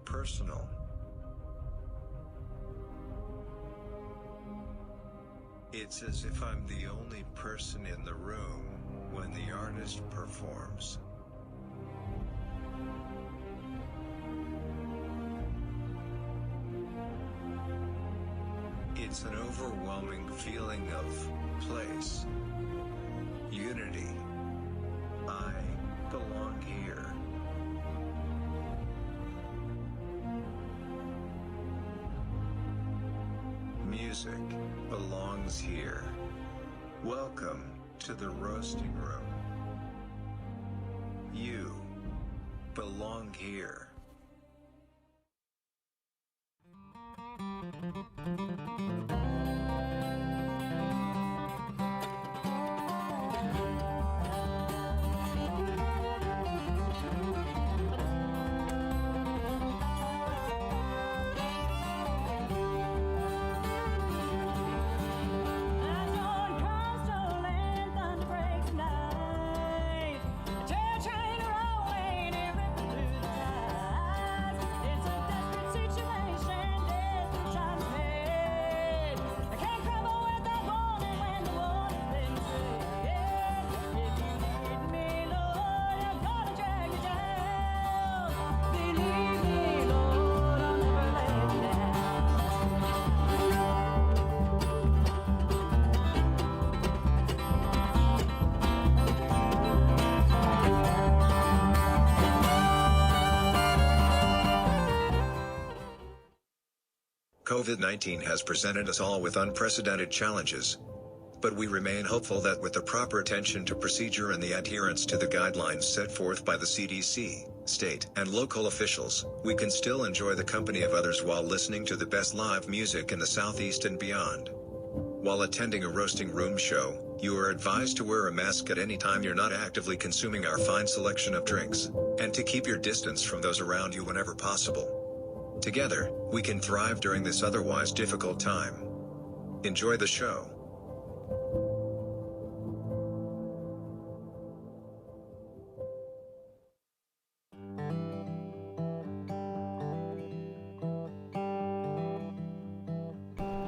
Personal. It's as if I'm the only person in the room when the artist performs. It's an overwhelming feeling of place, unity. I belong here. Music belongs here. Welcome to the roasting room. You belong here. COVID-19 has presented us all with unprecedented challenges. But we remain hopeful that with the proper attention to procedure and the adherence to the guidelines set forth by the CDC, state and local officials, we can still enjoy the company of others while listening to the best live music in the Southeast and beyond. While attending a roasting room show, you are advised to wear a mask at any time you're not actively consuming our fine selection of drinks, and to keep your distance from those around you whenever possible. Together, we can thrive during this otherwise difficult time. Enjoy the show.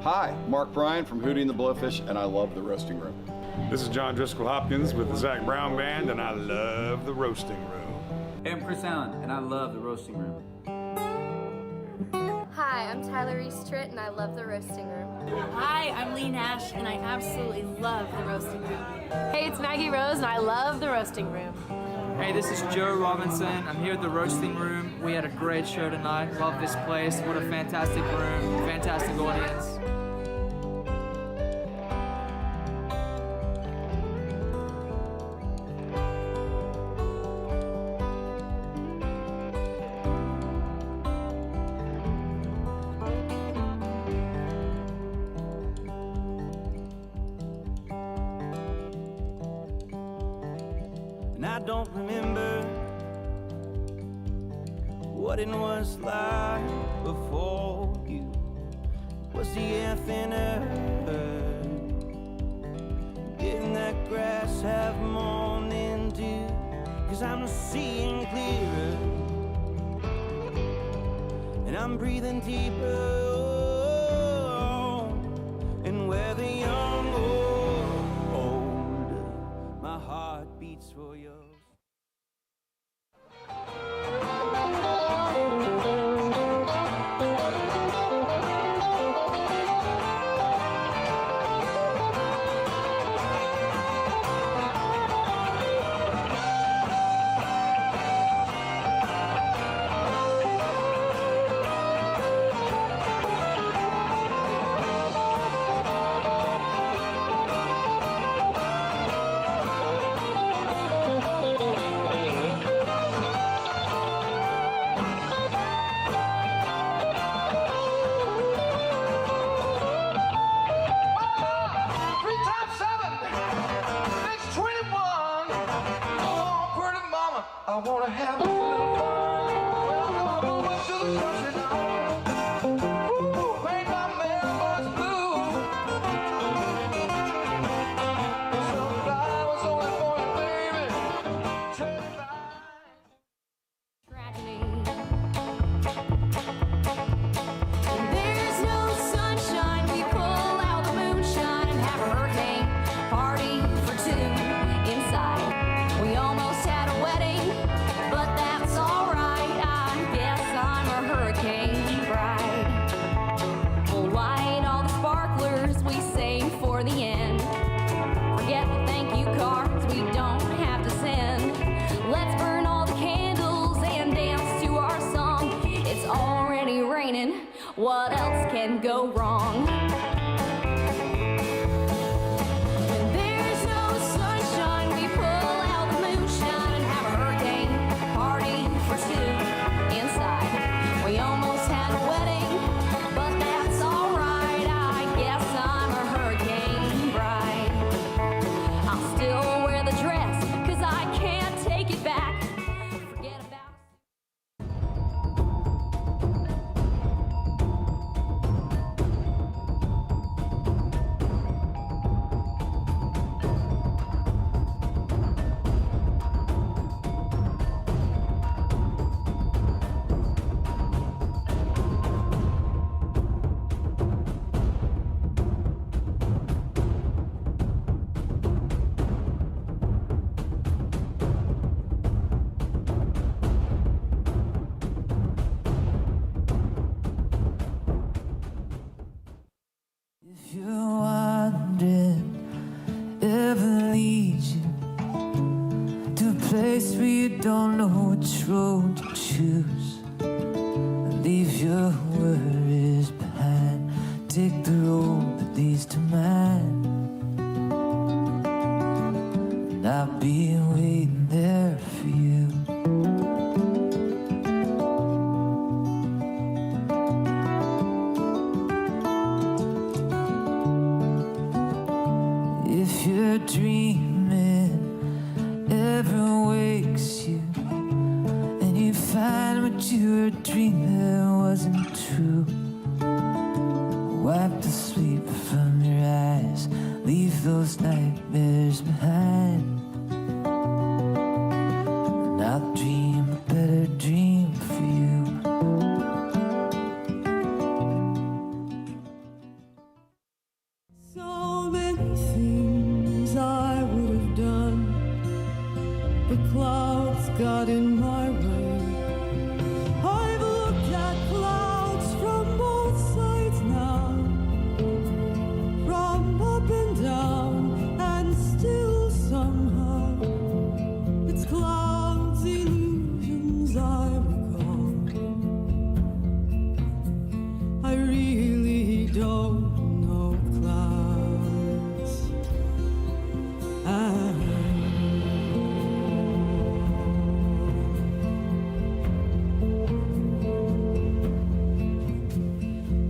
Hi, Mark Bryan from Hootie and the Blowfish, and I love the roasting room. This is John Driscoll Hopkins with the Zach Brown Band, and I love the roasting room. Hey, I'm Chris Allen, and I love the roasting room. Hi, I'm Tyler Eastritt, and I love the roasting room. Hi, I'm Lee Nash, and I absolutely love the roasting room. Hey, it's Maggie Rose, and I love the roasting room. Hey, this is Joe Robinson. I'm here at the roasting room. We had a great show tonight. Love this place. What a fantastic room, fantastic audience. I don't remember what it was like before you. Was the air thinner? Didn't that grass have morning dew? 'Cause I'm seeing clearer, and I'm breathing deeper. And where the young or old, my heart beats for yours. What else can go wrong? When there's no sunshine, we pull out the moonshine and have a hurricane party for two inside. We almost had a wedding, but that's alright. I guess I'm a hurricane bride. I'll still wear the dress, 'cause I can't take it back. Forget about If you're wondering, ever leads you to a place where you don't know which road to choose. Leave your worries behind, take the road that leads to mine. And I'll be waiting there for you. If you're dreaming, ever wakes you, and you find what you were dreaming wasn't true. Wipe the sleep from your eyes, leave those nightmares behind. And I'll dream a better dream for you. So many things I would have done, but clouds got in my way. I've looked at clouds from both sides now, from up and down, and still somehow it's clouds' illusions I recall. I really don't know clouds.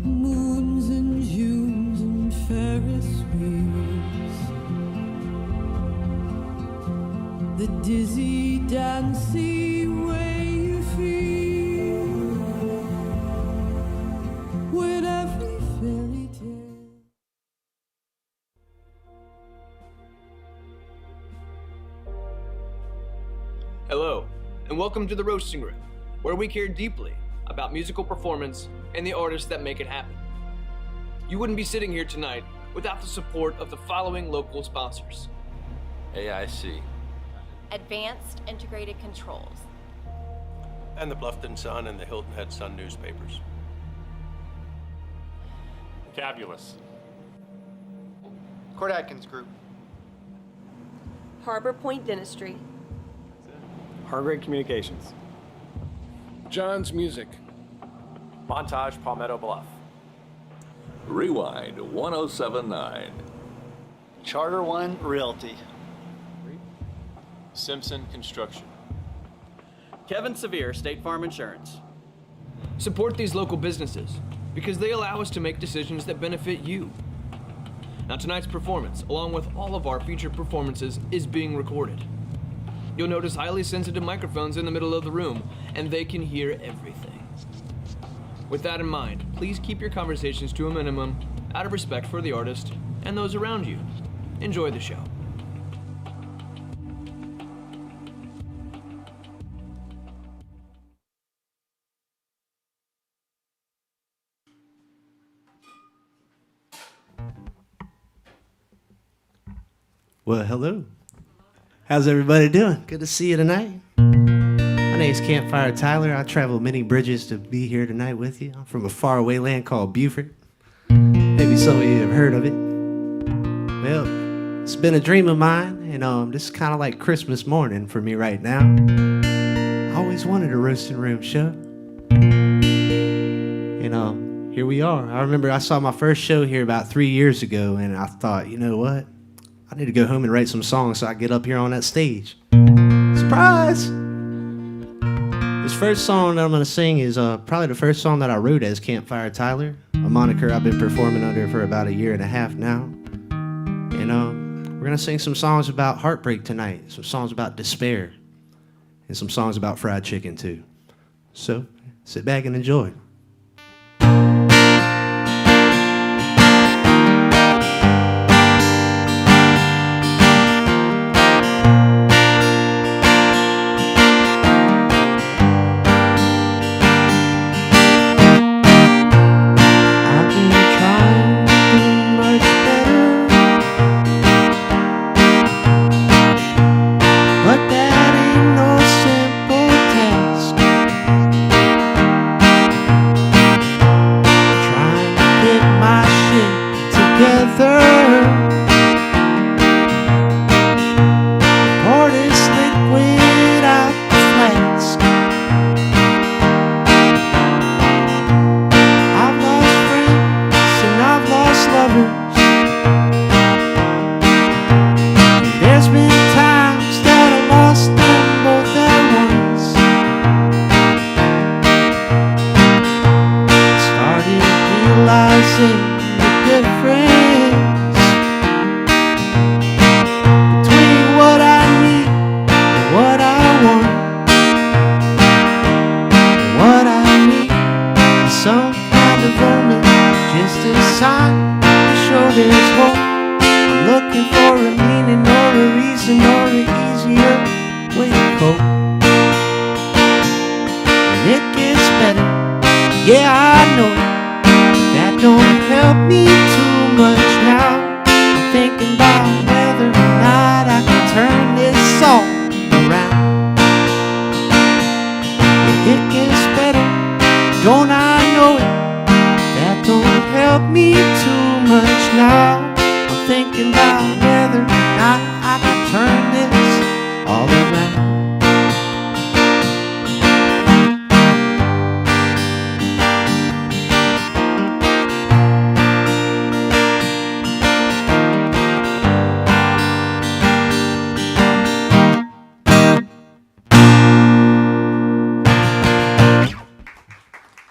Moons and Junes and Ferris wheels, the dizzy, dancey way you feel when every fairy tale. Hello, and welcome to the Roasting Room, where we care deeply about musical performance and the artists that make it happen. You wouldn't be sitting here tonight without the support of the following local sponsors. AIC. Advanced Integrated Controls. And the Bluffton Sun and the Hilton Head Sun newspapers. Cabulous. Court Atkins Group. Harbor Point Dentistry. Hargrave Communications. John's Music. Montage Palmetto Bluff. Rewind 1079. Charter One Realty. Simpson Construction. Kevin Severe, State Farm Insurance. Support these local businesses because they allow us to make decisions that benefit you. Now, tonight's performance, along with all of our featured performances, is being recorded. You'll notice highly sensitive microphones in the middle of the room, and they can hear everything. With that in mind, please keep your conversations to a minimum out of respect for the artist and those around you. Enjoy the show. Well, hello. How's everybody doing? Good to see you tonight. My name's Campfire Tyler. I traveled many bridges to be here tonight with you. I'm from a faraway land called Beaufort. Maybe some of you have heard of it. Well, it's been a dream of mine, and this is kind of like Christmas morning for me right now. I always wanted a roasting room show. here we are. I remember I saw my first show here about 3 years ago, and I thought, you know what? I need to go home and write some songs so I get up here on that stage. Surprise! This first song that I'm going to sing is probably the first song that I wrote as Campfire Tyler, a moniker I've been performing under for about 1.5 years now. And we're going to sing some songs about heartbreak tonight, some songs about despair, and some songs about fried chicken too. So sit back and enjoy.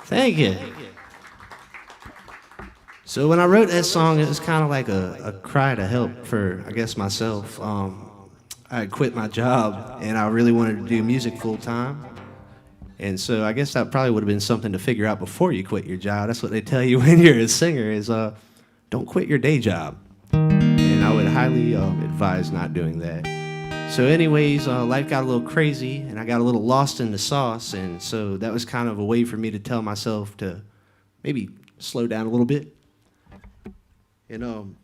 Thank you. So when I wrote that song, it was kind of like a cry to help for, I guess, myself. I had quit my job, and I really wanted to do music full time. And so I guess that probably would have been something to figure out before you quit your job. That's what they tell you when you're a singer is don't quit your day job. And I would highly advise not doing that. So anyways, life got a little crazy, and I got a little lost in the sauce, and so that was kind of a way for me to tell myself to maybe slow down a little bit. And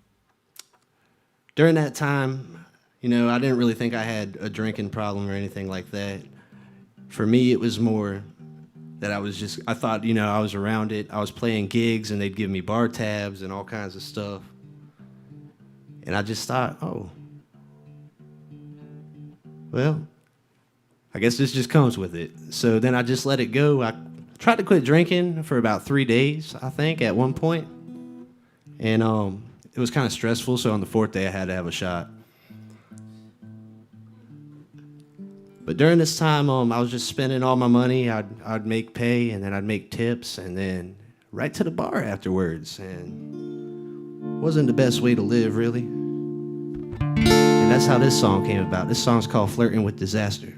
during that time, I didn't really think I had a drinking problem or anything like that. For me, it was more that I thought, I was around it. I was playing gigs, and they'd give me bar tabs and all kinds of stuff. And I just thought, well, I guess this just comes with it. So then I just let it go. I tried to quit drinking for about 3 days, I think, at one point. And it was kind of stressful, so on the 4th day I had to have a shot. But during this time, I was just spending all my money. I'd make pay, and then I'd make tips, and then right to the bar afterwards. And it wasn't the best way to live, really. And that's how this song came about. This song's called Flirting with Disaster.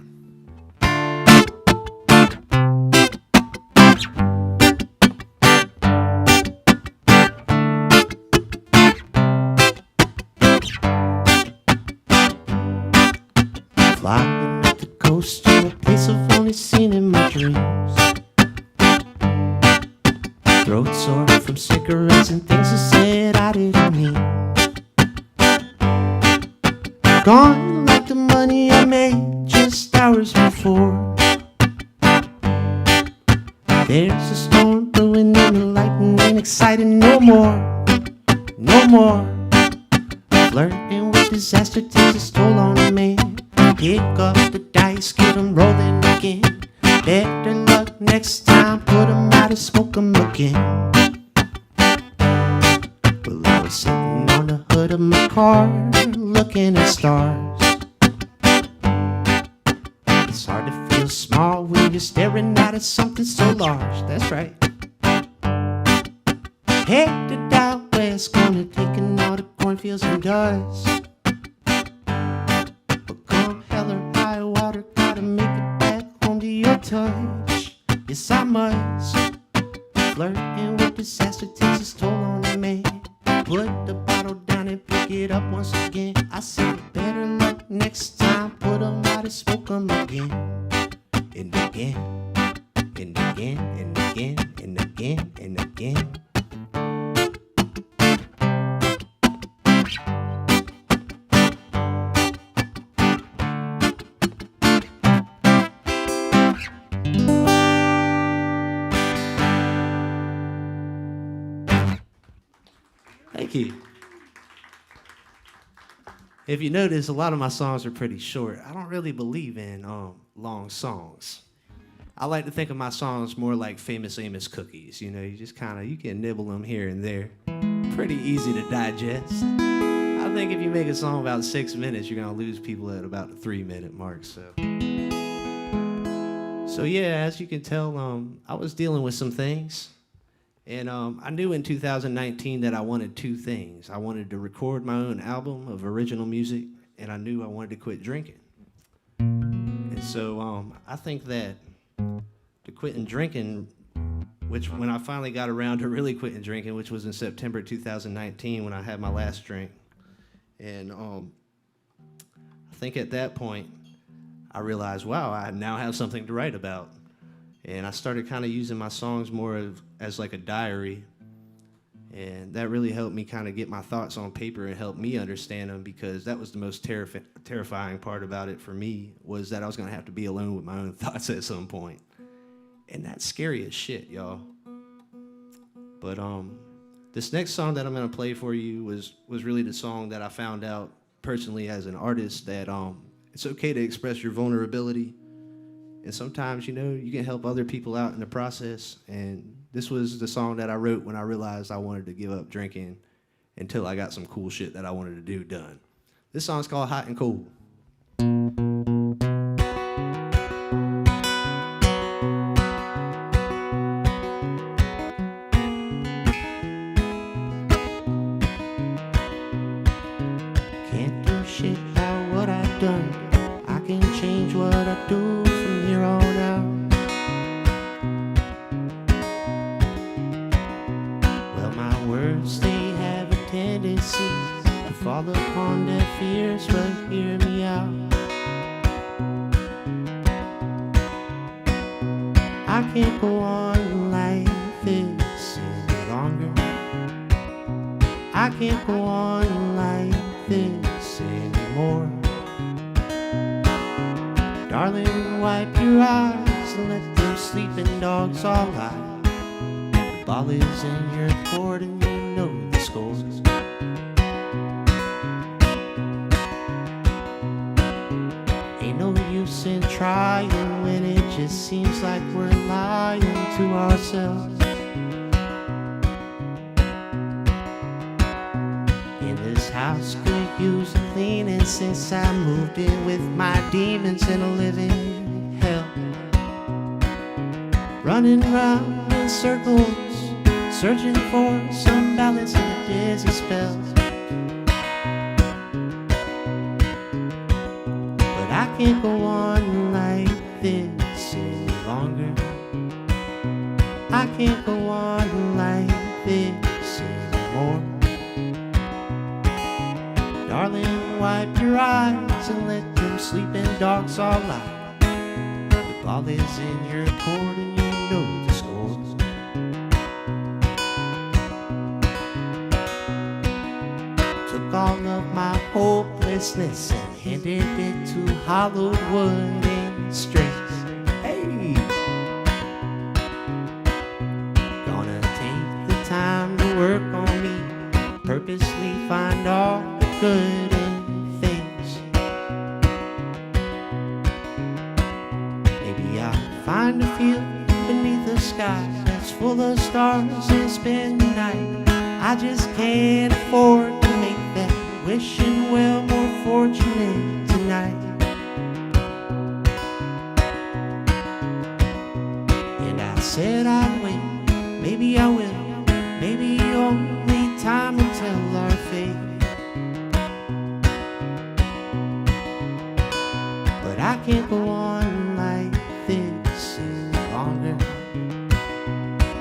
Flying up the coast to a place I've only seen in my dreams. Throat sore from cigarettes and things I said I didn't mean. Gone like the money I made just hours before. There's a storm brewing and the lightning ain't exciting no more. No more. Flirting with disaster takes its toll on a man. Pick up the dice, get 'em rolling again. Better luck next time, put 'em out and smoke 'em again. sitting on the hood of my car, looking at stars. It's hard to feel small when you're staring out at something so large. That's right. Headed out west, gonna taking all the cornfields and dust. But come hell or high water, gotta make it back home to your touch. Yes, I must. Flirting with disaster takes its toll on a man. Put the bottle down and pick it up once again. I said better luck next time. Put 'em out and smoke 'em again. And again. And again. And again. And again. And again. Thank you. If you notice, a lot of my songs are pretty short. I don't really believe in long songs. I like to think of my songs more like Famous Amos cookies. You know, you just kind of, you can nibble them here and there. Pretty easy to digest. I think if you make a song about 6 minutes, you're gonna lose people at about the 3-minute mark. So yeah, as you can tell, I was dealing with some things. And I knew in 2019 that I wanted two things. I wanted to record my own album of original music, and I knew I wanted to quit drinking. And so I think that to quitting drinking, which when I finally got around to really quitting drinking, which was in September 2019 when I had my last drink. And I think at that point, I realized, wow, I now have something to write about. And I started kind of using my songs more as like a diary. And that really helped me kind of get my thoughts on paper and help me understand them, because that was the most terrifying part about it for me, was that I was going to have to be alone with my own thoughts at some point. And that's scary as shit, y'all. But this next song that I'm going to play for you was really the song that I found out personally as an artist, that it's okay to express your vulnerability. And sometimes, you know, you can help other people out in the process. And this was the song that I wrote when I realized I wanted to give up drinking until I got some cool shit that I wanted to do done. This song's called Hot and Cold. Can't do shit about what I've done. I can change what I do from here on out. Well, my words, they have a tendency to fall upon deaf ears, but hear me out. I can't go on like this any longer. I can't go on like this anymore. Darling, wipe your eyes and let them sleeping dogs all lie. The ball is in your court and you know the score. Ain't no use in trying when it just seems like we're lying to ourselves. In this house could use a cleaning since I moved in with my demons in a living hell. Running round in circles, searching for some balance in a dizzy spell. But I can't go on like this any longer. I can't go on like this anymore. Darling, wipe your eyes and let them sleeping dogs all lie. The ball is in your court and you know the score. Took all of my hopelessness and handed it to hollowed wood and strings. Hey! Gonna take the time to work on me, purposely find all good in things. Maybe I'll find a field beneath the sky that's full of stars and spend the night I just can't afford to make that wishing well more fortunate tonight. And I said I'd wait, maybe I will, maybe only time will tell our fate. But I can't go on like this any longer.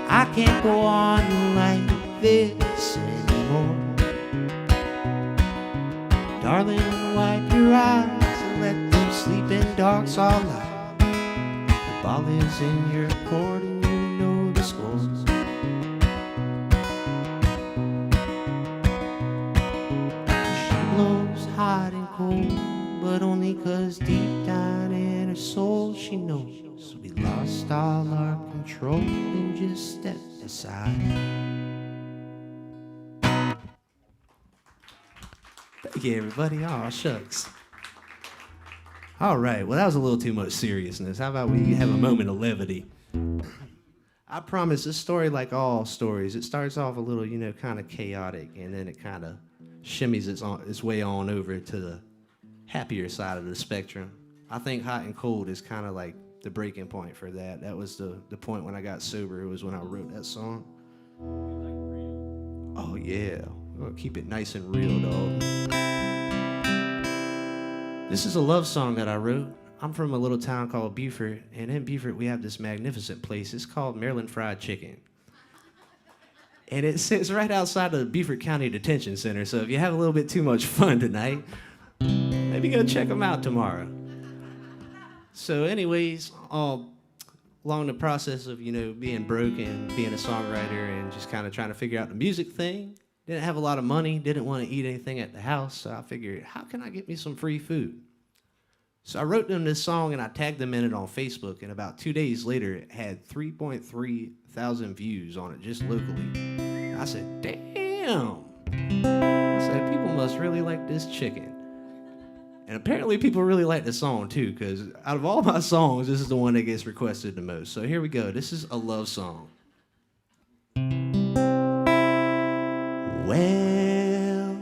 I can't go on like this anymore. Darling, wipe your eyes and let them sleeping dogs all out. The ball is in your court and you know the scores. She blows hot and cold, but only 'cause deep down in her soul she knows we lost all our control and just stepped aside. Thank you, everybody. Oh, shucks. All right, well, that was a little too much seriousness. How about we have a moment of levity? I promise this story, like all stories, it starts off a little, kind of chaotic, and then it kind of shimmies its way on over to the happier side of the spectrum. I think hot and cold is kind of like the breaking point for that. That was the point when I got sober. It was when I wrote that song. Oh, yeah. We'll keep it nice and real, dog. This is a love song that I wrote. I'm from a little town called Beaufort, and in Beaufort we have this magnificent place. It's called Maryland Fried Chicken. And it sits right outside of the Beaufort County Detention Center, so if you have a little bit too much fun tonight, maybe go check them out tomorrow. So anyways, along the process of, being broke and being a songwriter and just kind of trying to figure out the music thing, didn't have a lot of money, didn't want to eat anything at the house, so I figured, how can I get me some free food? So I wrote them this song and I tagged them in it on Facebook, and about 2 days later, it had 3.3 thousand views on it just locally. I said, damn. I said, people must really like this chicken. And apparently people really like the song too, because out of all my songs, this is the one that gets requested the most. So here we go. This is a love song. Well,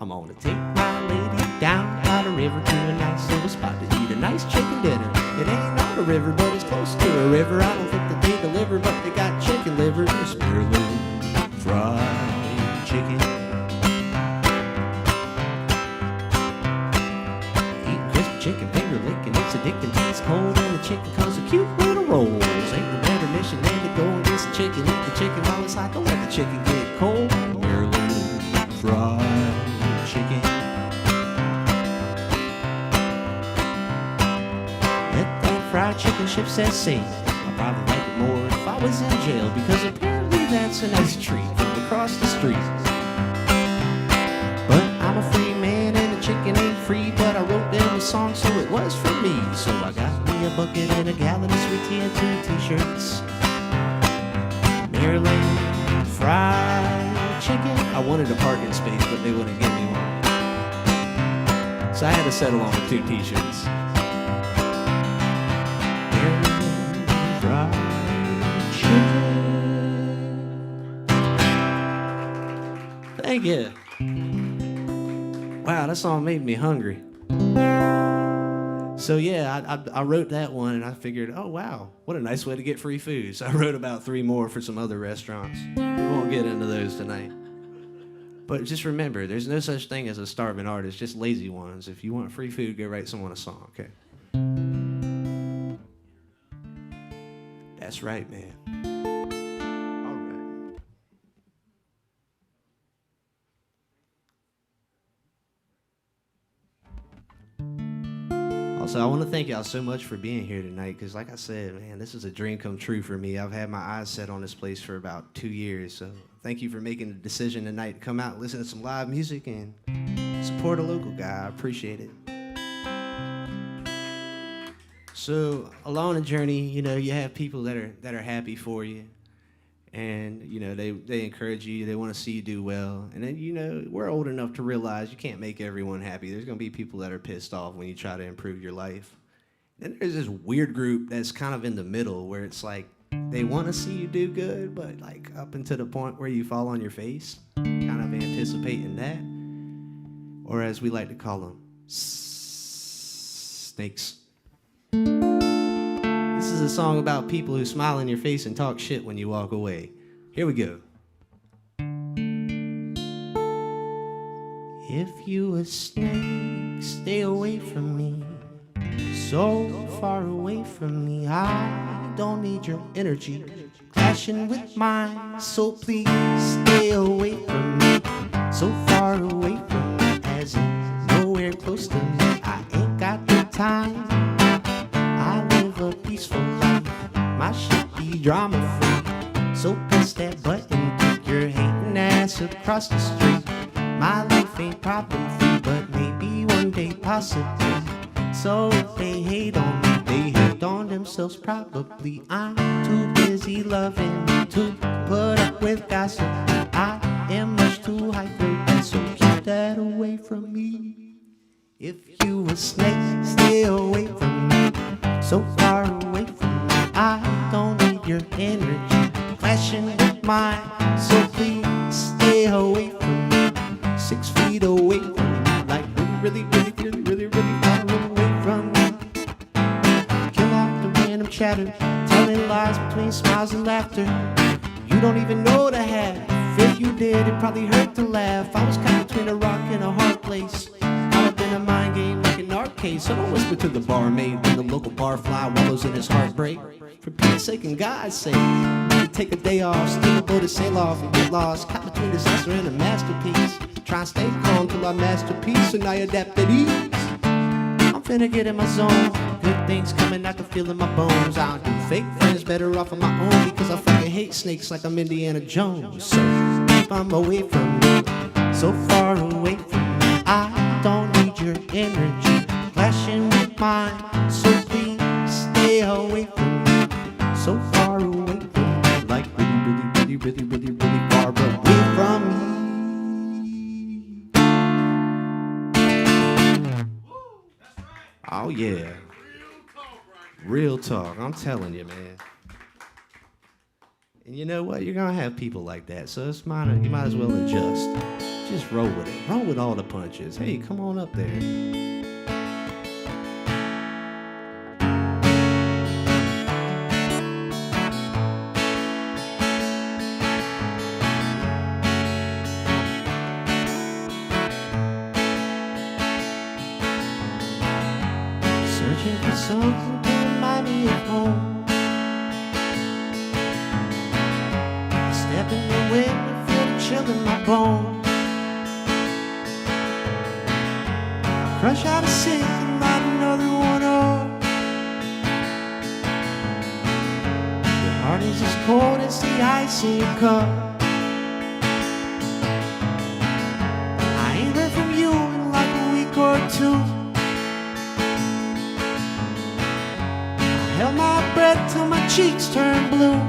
I'm gonna take my lady down by the river to a nice little spot to eat a nice chicken dinner. It ain't on the river, but it's close to a river. I don't think that they deliver, but they got chicken liver. It's Maryland fried chicken. Eating crispy chicken, finger licking, it's addicting. It's cold and the chicken comes with cute little rolls. Ain't no better mission than to go and get some chicken. Eat the chicken while it's hot, don't let the chicken get cold. Maryland fried chicken. Let that fried chicken ship set sail. I'd probably like it more if I was in jail, because apparently that's a nice treat from across the street. But I'm a free man and the chicken ain't free, but I wrote them a song so it was for me. So I got me a bucket and a gallon of sweet tea and 2 t-shirts. Maryland fried chicken. I wanted a parking space, but they wouldn't give me one. So I had to settle on with 2 t-shirts. Maryland fried chicken. Thank you. Wow, that song made me hungry. So yeah, I wrote that one and I figured, oh wow, what a nice way to get free food. So I wrote about 3 more for some other restaurants. We won't get into those tonight. But just remember, there's no such thing as a starving artist, just lazy ones. If you want free food, go write someone a song, okay? That's right, man. So I want to thank y'all so much for being here tonight, because like I said, man, this is a dream come true for me. I've had my eyes set on this place for about 2 years, so thank you for making the decision tonight to come out and listen to some live music and support a local guy. I appreciate it. So along the journey, you have people that are happy for you, and they encourage you, they want to see you do well. And then we're old enough to realize you can't make everyone happy. There's going to be people that are pissed off when you try to improve your life. Then there's this weird group that's kind of in the middle, where it's like they want to see you do good, but like up until the point where you fall on your face, kind of anticipating that. Or as we like to call them, snakes. This is a song about people who smile in your face and talk shit when you walk away. Here we go. If you a snake, stay away from me. So far away from me, I don't need your energy clashing with mine. So please stay away from me. So far away from me, as in nowhere close to me. I ain't got the time. I live a peaceful life. My shit be drama free. So press that button, kick your hating ass across the street. My life ain't problem free, but maybe one day possibly. So if they hate on me, they hate on themselves probably. I'm too busy loving to put up with gossip. I am much too hyper, so keep that away from me. If you a snake, stay away from me. So far away from me, I don't need your energy clashing with mine. So please stay away from me. 6 feet away from me, like really far away from me. Kill off the random chatter, telling lies between smiles and laughter. You don't even know the half. If you did, it probably hurt to laugh. I was caught between a rock and a hard place. Caught up in a mind game like an arcade. So don't whisper to the barmaid when the local barfly wallows in his heartbreak. For Pete's sake and God's sake, you take a day off, steal a boat to sail off and get lost. Caught between disaster and a masterpiece. Try and stay calm till I masterpiece, and I adapt at ease. I'm finna get in my zone. Good things coming, I can feel in my bones. I don't do fake friends, better off on my own, because I fucking hate snakes like I'm Indiana Jones. So keep them away from me, so far away from me. I don't need your energy clashing with mine. So please stay away from me, so far away from me, like really far away from me. Oh yeah, real talk. I'm telling you, man. And you know what? You're gonna have people like that, so you might as well adjust. Just roll with it. Roll with all the punches. Hey, come on up there. Searching for something to remind me of home. I step in the wind and feel the chill in my bones. I crush out a sink and light another one up. Your heart is as cold as the ice in your cup. I ain't heard from you in like a week or two. Held my breath till my cheeks turned blue.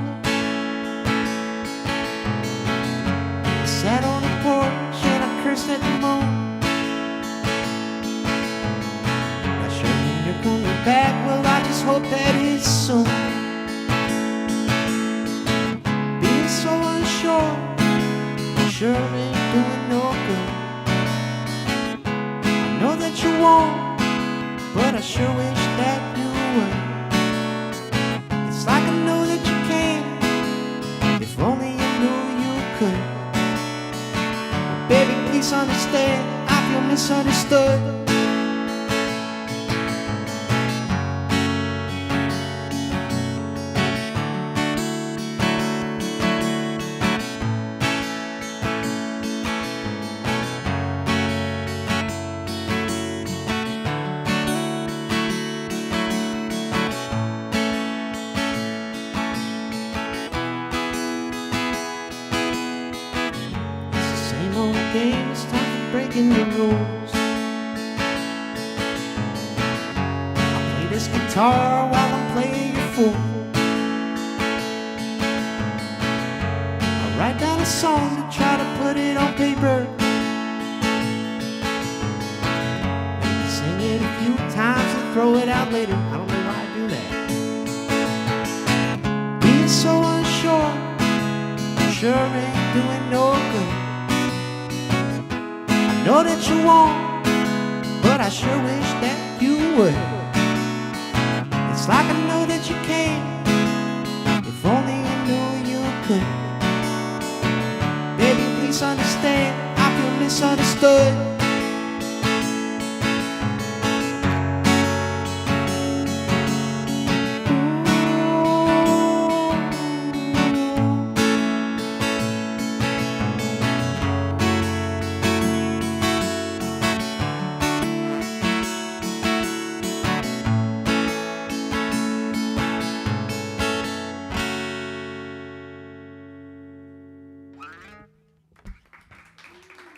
I sat on the porch and I cursed at the moon. Not sure when you're coming back, well I just hope that it's soon. Being so unsure, sure ain't doing no good. I know that you won't, but I sure wish that you would. It's like I know that you can, if only you knew you could. But baby, please understand, I feel misunderstood. Game, it's time for breaking the rules. I play this guitar while I'm playing your fool. I write down a song and try to put it on paper. Maybe sing it a few times and throw it out later. I don't know why I do that. Being sure ain't doing no good. I know that you won't, but I sure wish that you would. It's like I know that you can, if only you knew you could. Baby, please understand, I feel misunderstood.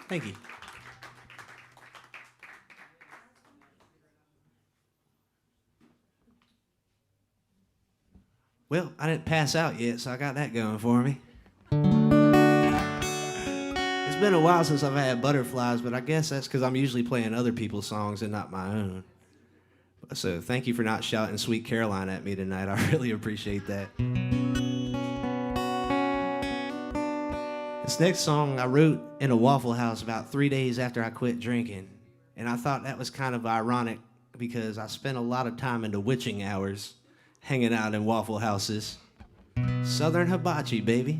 Thank you. Well, I didn't pass out yet, so I got that going for me. It's been a while since I've had butterflies, but I guess that's because I'm usually playing other people's songs and not my own. So thank you for not shouting Sweet Caroline at me tonight. I really appreciate that. This next song I wrote in a Waffle House about 3 days after I quit drinking. And I thought that was kind of ironic because I spent a lot of time in the witching hours hanging out in Waffle Houses. Southern hibachi, baby.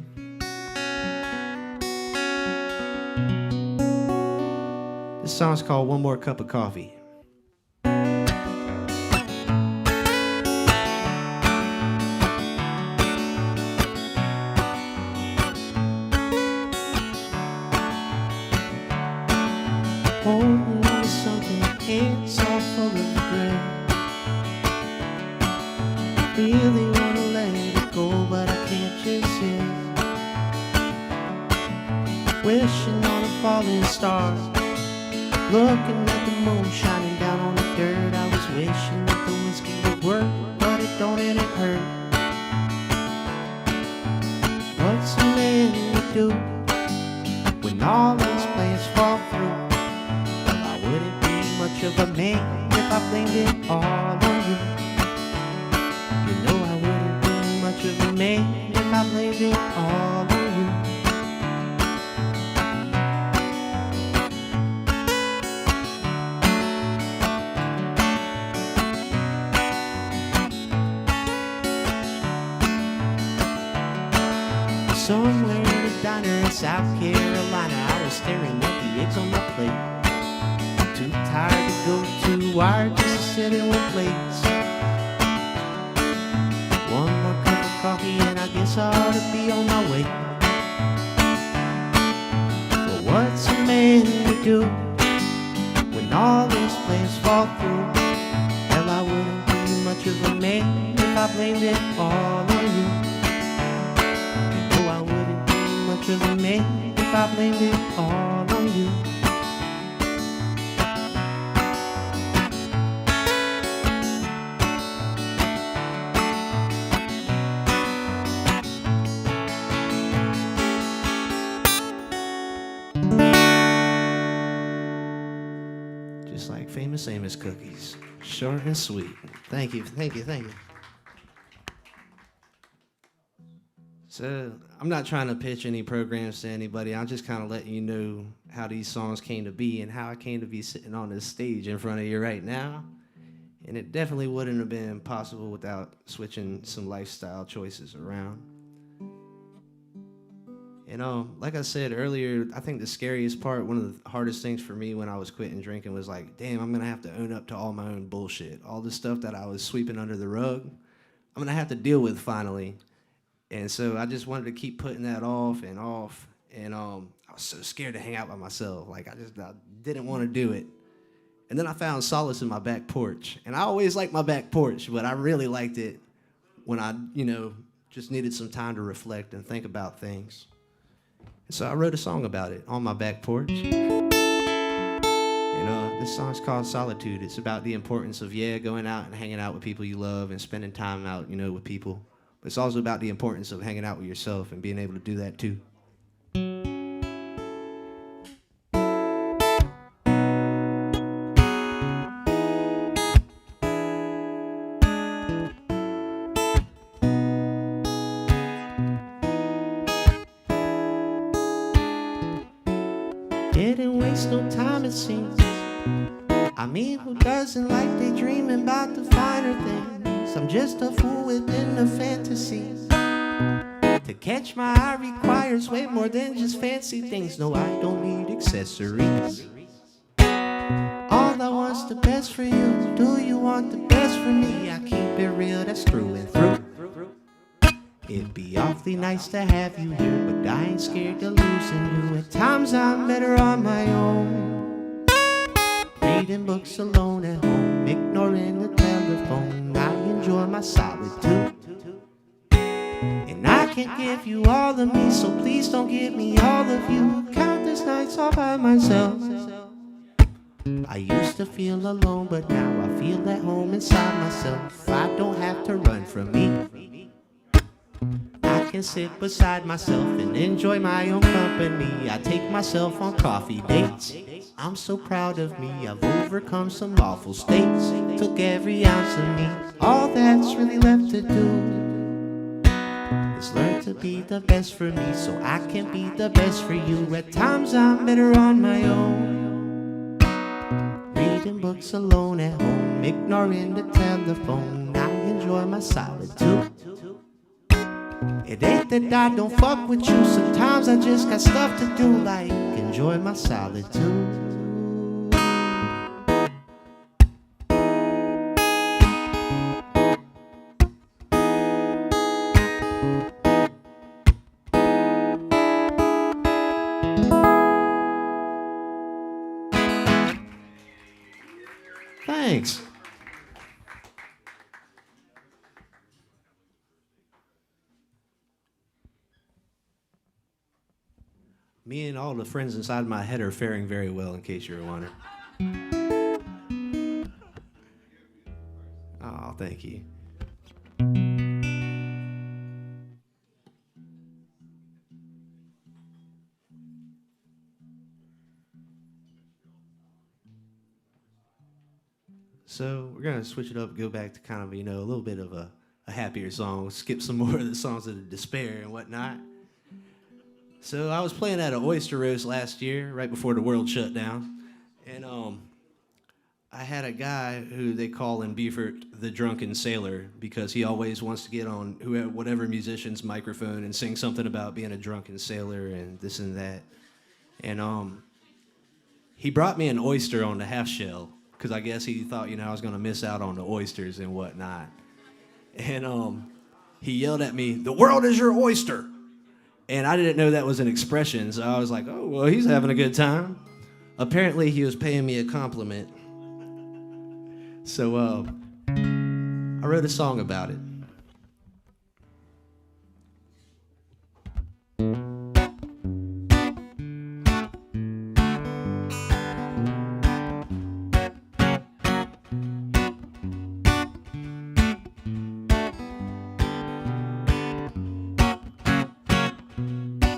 This song's called One More Cup of Coffee. Holding on to something, hands all full of regret. Really wanna let it go, but I can't just yet. Wishing on a falling star, looking at the moon shining down on the dirt. I was wishing that the whiskey would work, but it don't and it hurt. What's a man to do when all his plans fall through? Wouldn't be much of a man if I blamed it all on you. You know I wouldn't be much of a man if I blamed it all on you. Somewhere in a diner in South Carolina, I was staring at the eggs on my plate. Too tired to go too wired just to sit in one place. One more cup of coffee and I guess I ought to be on my way. But what's a man to do when all his plans fall through? Hell, I wouldn't be much of a man if I blamed it all on you. You know I wouldn't be much of a man if I blamed it all on you. Like Famous Amos cookies, short and sweet. Thank you, thank you, thank you. So I'm not trying to pitch any programs to anybody. I'm just kind of letting you know how these songs came to be and how I came to be sitting on this stage in front of you right now. And it definitely wouldn't have been possible without switching some lifestyle choices around. You know, like I said earlier, I think the scariest part, one of the hardest things for me when I was quitting drinking was like, damn, I'm going to have to own up to all my own bullshit. All the stuff that I was sweeping under the rug, I'm going to have to deal with finally. And so I just wanted to keep putting that off. And I was so scared to hang out by myself. Like, I didn't want to do it. And then I found solace in my back porch. And I always liked my back porch, but I really liked it when I, just needed some time to reflect and think about things. So I wrote a song about it on my back porch. This song's called Solitude. It's about the importance of, going out and hanging out with people you love and spending time out, with people. But it's also about the importance of hanging out with yourself and being able to do that too. didn't waste no time, it seems. I mean, who doesn't like daydreaming about the finer things? I'm just a fool within a fantasy. To catch my eye requires way more than just fancy things. No, I don't need accessories. All I want's the best for you. Do you want the best for me? I keep it real, that's through and through. It'd be awfully nice to have you here, but I ain't scared of losing you. At times I'm better on my own, reading books alone at home, ignoring the telephone. I enjoy my solitude, and I can't give you all of me, so please don't give me all of you. Countless nights all by myself. I used to feel alone, but now I feel at home inside myself. I don't have to run from me. I can sit beside myself and enjoy my own company. I take myself on coffee dates. I'm so proud of me, I've overcome some awful states. Took every ounce of me, all that's really left to do is learn to be the best for me, so I can be the best for you. At times I'm better on my own, reading books alone at home, ignoring the telephone. I enjoy my solitude. It ain't that I don't fuck with you, sometimes I just got stuff to do, like enjoy my solitude. Thanks. Me and all the friends inside my head are faring very well, in case you're wondering. Oh, thank you. So we're gonna switch it up, go back to kind of, a little bit of a happier song, skip some more of the songs of despair and whatnot. So I was playing at an oyster roast last year, right before the world shut down, and I had a guy who they call in Beaufort the drunken sailor, because he always wants to get on whatever musician's microphone and sing something about being a drunken sailor and this and that. And he brought me an oyster on the half shell, because I guess he thought, I was going to miss out on the oysters and whatnot. And he yelled at me, "The world is your oyster." And I didn't know that was an expression, so I was like, oh, well, he's having a good time. Apparently, he was paying me a compliment. So I wrote a song about it.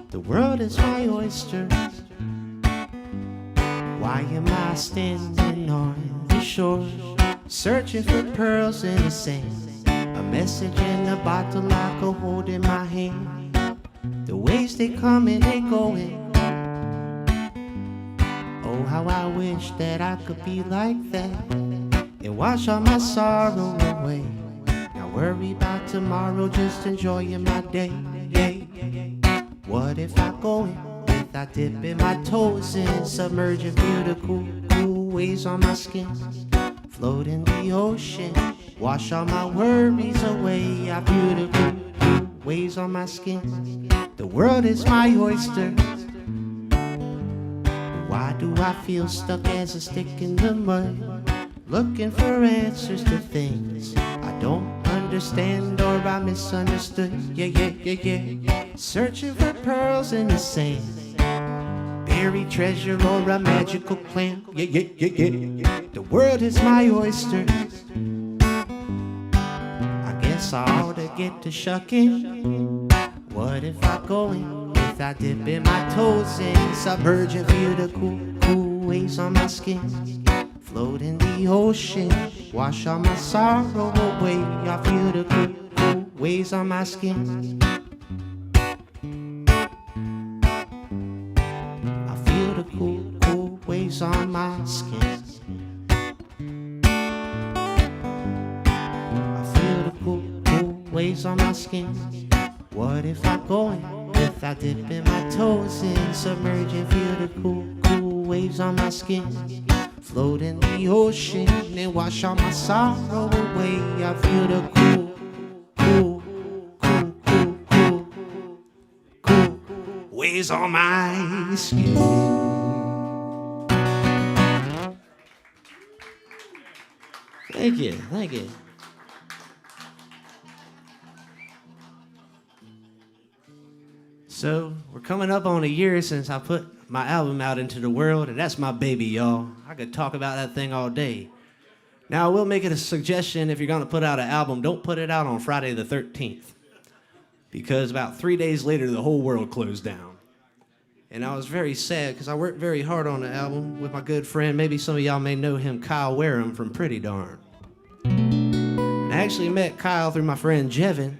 The world is my oyster. Why am I standing on the shore, searching for pearls in the sand? A message in a bottle I could hold in my hand. The waves they come and they going. Oh, how I wish that I could be like that and wash all my sorrow away. Not worry about tomorrow, just enjoying my day. What if I go in without dipping my toes in, submerging beautiful cool waves on my skin, float in the ocean, wash all my worries away. I beautiful cool waves on my skin. The world is my oyster. Why do I feel stuck as a stick in the mud, looking for answers to things I don't understand or I misunderstood? Yeah. Searching for pearls in the sand, buried treasure or a magical plant. Yeah. The world is my oyster. I guess I ought to get to shucking. What if I go in without dipping my toes in, submerging beautiful cool waves on my skin, float in the ocean, wash all my sorrow away. I feel the cool waves on my skin. I feel the cool waves on my skin. What if I go in without dipping my toes in? Submerge and feel the cool, cool waves on my skin. Float in the ocean and wash all my sorrow away. I feel the cool, cool, cool, cool, cool, cool waves on my skin. Thank you, thank you. So, we're coming up on a year since I put my album out into the world, and that's my baby, y'all. I could talk about that thing all day. Now, I will make it a suggestion, if you're gonna put out an album, don't put it out on Friday the 13th. Because about 3 days later, the whole world closed down. And I was very sad, because I worked very hard on the album with my good friend, maybe some of y'all may know him, Kyle Wareham from Pretty Darn. And I actually met Kyle through my friend Jevin.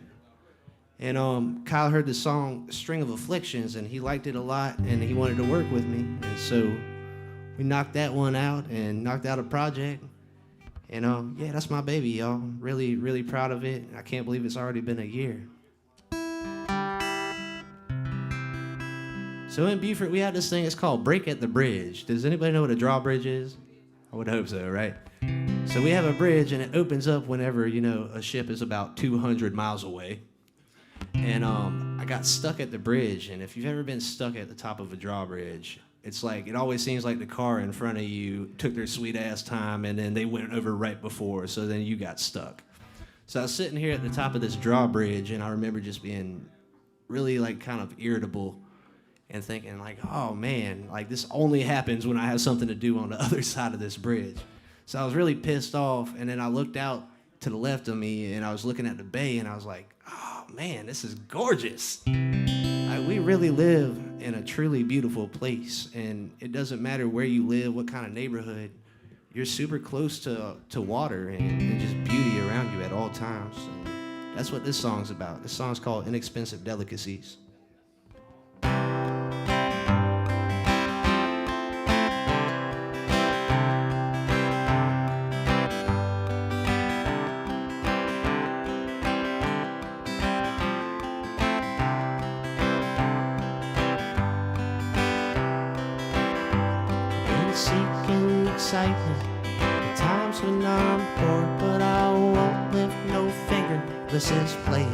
And Kyle heard the song String of Afflictions, and he liked it a lot, and he wanted to work with me. And so we knocked that one out and knocked out a project. And yeah, that's my baby, y'all. Really, really proud of it. I can't believe it's already been a year. So in Beaufort, we have this thing, it's called Break at the Bridge. Does anybody know what a drawbridge is? I would hope so, right? So we have a bridge, and it opens up whenever, a ship is about 200 miles away. And I got stuck at the bridge, and if you've ever been stuck at the top of a drawbridge, it's like, it always seems like the car in front of you took their sweet ass time, and then they went over right before, so then you got stuck. So I was sitting here at the top of this drawbridge, and I remember just being really kind of irritable and thinking oh man, this only happens when I have something to do on the other side of this bridge. So I was really pissed off, and then I looked out to the left of me, and I was looking at the bay, and I was like, oh man, this is gorgeous. We really live in a truly beautiful place, and it doesn't matter where you live, what kind of neighborhood, you're super close to water and just beauty around you at all times. And that's what this song's about. This song's called Inexpensive Delicacies. Seeking excitement at times when I'm poor, but I won't lift no finger. This is playing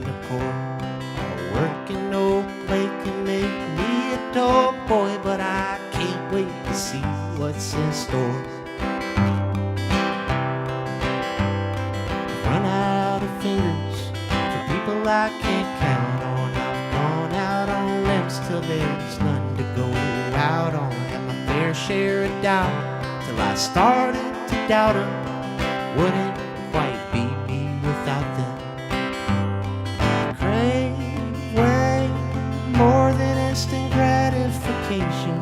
the chord. A working old play can make me a dog boy, but I can't wait to see what's in store. I've run out of fingers for people I can't count on. I've gone out on limbs till there's none to go out on. Fair share of doubt till I started to doubt them. Wouldn't quite be me without them. I crave way more than instant gratification.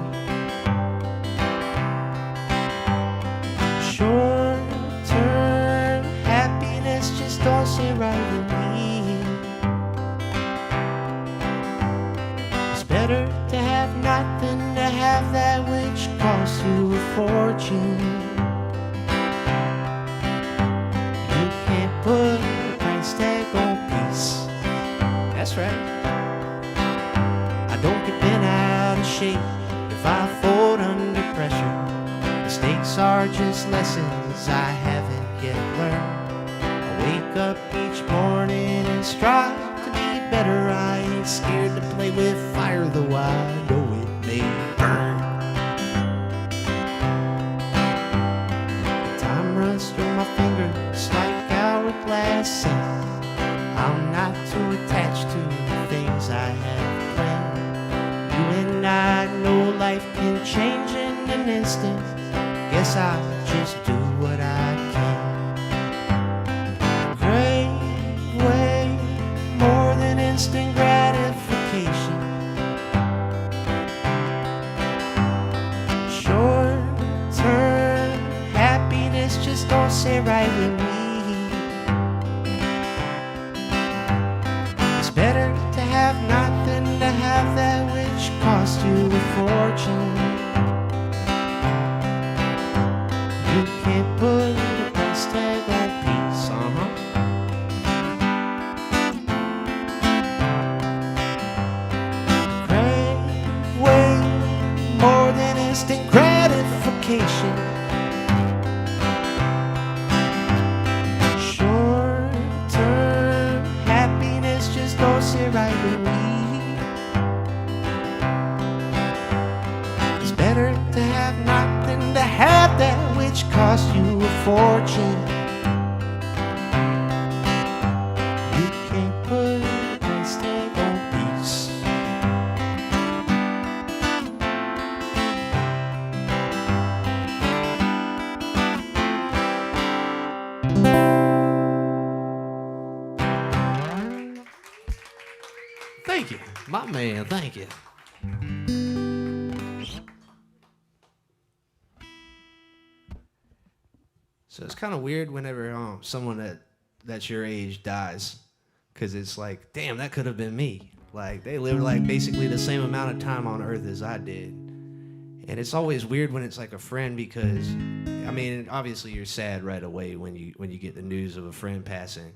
Short-term happiness just don't sit right with me. It's better to have nothing to have that which costs you a fortune. You can't put a price tag on peace. That's right. I don't get bent out of shape if I fold under pressure. Mistakes are just lessons I haven't yet learned. I wake up each morning and strive to be better. I ain't scared to play with fire, though I know it may burn. Time runs through my fingers like hourglass sand. I'm not too attached to the things I have planned. You and I know life can change in an instant. Guess I'll just do what I can. Crave way more than instant gratification. Short-term happiness just don't sit right with me. It's better to have nothing to have that which costs you a fortune. You can't put a price tag on peace, It's better to have nothing than to have that which costs you a fortune. You can't put a price tag on peace. Thank you, my man, thank you. So it's kind of weird whenever someone that's your age dies, because it's like, damn, that could have been me. Like, they lived like basically the same amount of time on Earth as I did. And it's always weird when it's like a friend, because, I mean, obviously you're sad right away when you get the news of a friend passing.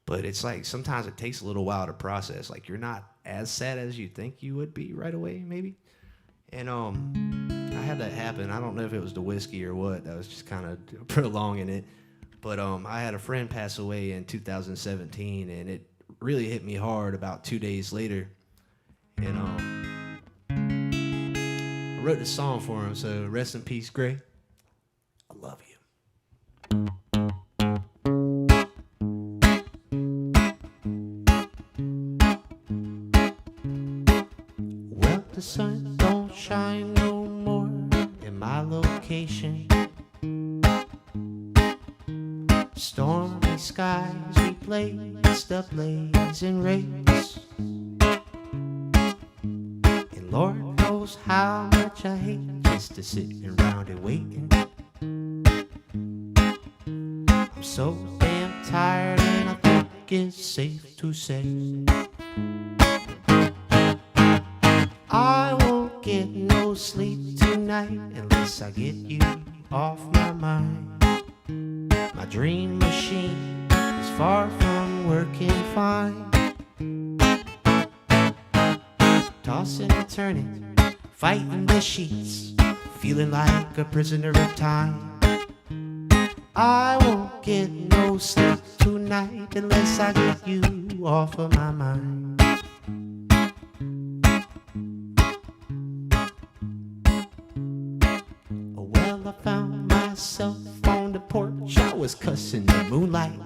But it's like sometimes it takes a little while to process. Like, you're not as sad as you think you would be right away, maybe. And I had that happen. I don't know if it was the whiskey or what. That was just kind of prolonging it. But I had a friend pass away in 2017, and it really hit me hard about 2 days later. And I wrote this song for him. So rest in peace, Gray. I love you. The sun don't shine no more in my location. Stormy skies replace the blazing rays. And Lord knows how much I hate just to sit around and waiting. I'm so damn tired, and I think it's safe to say I won't get no sleep tonight unless I get you off my mind. My dream machine is far from working fine. Tossing and turning, fighting the sheets, feeling like a prisoner of time. I won't get no sleep tonight unless I get you off of my mind. I found myself on the porch. I was cussing the moonlight.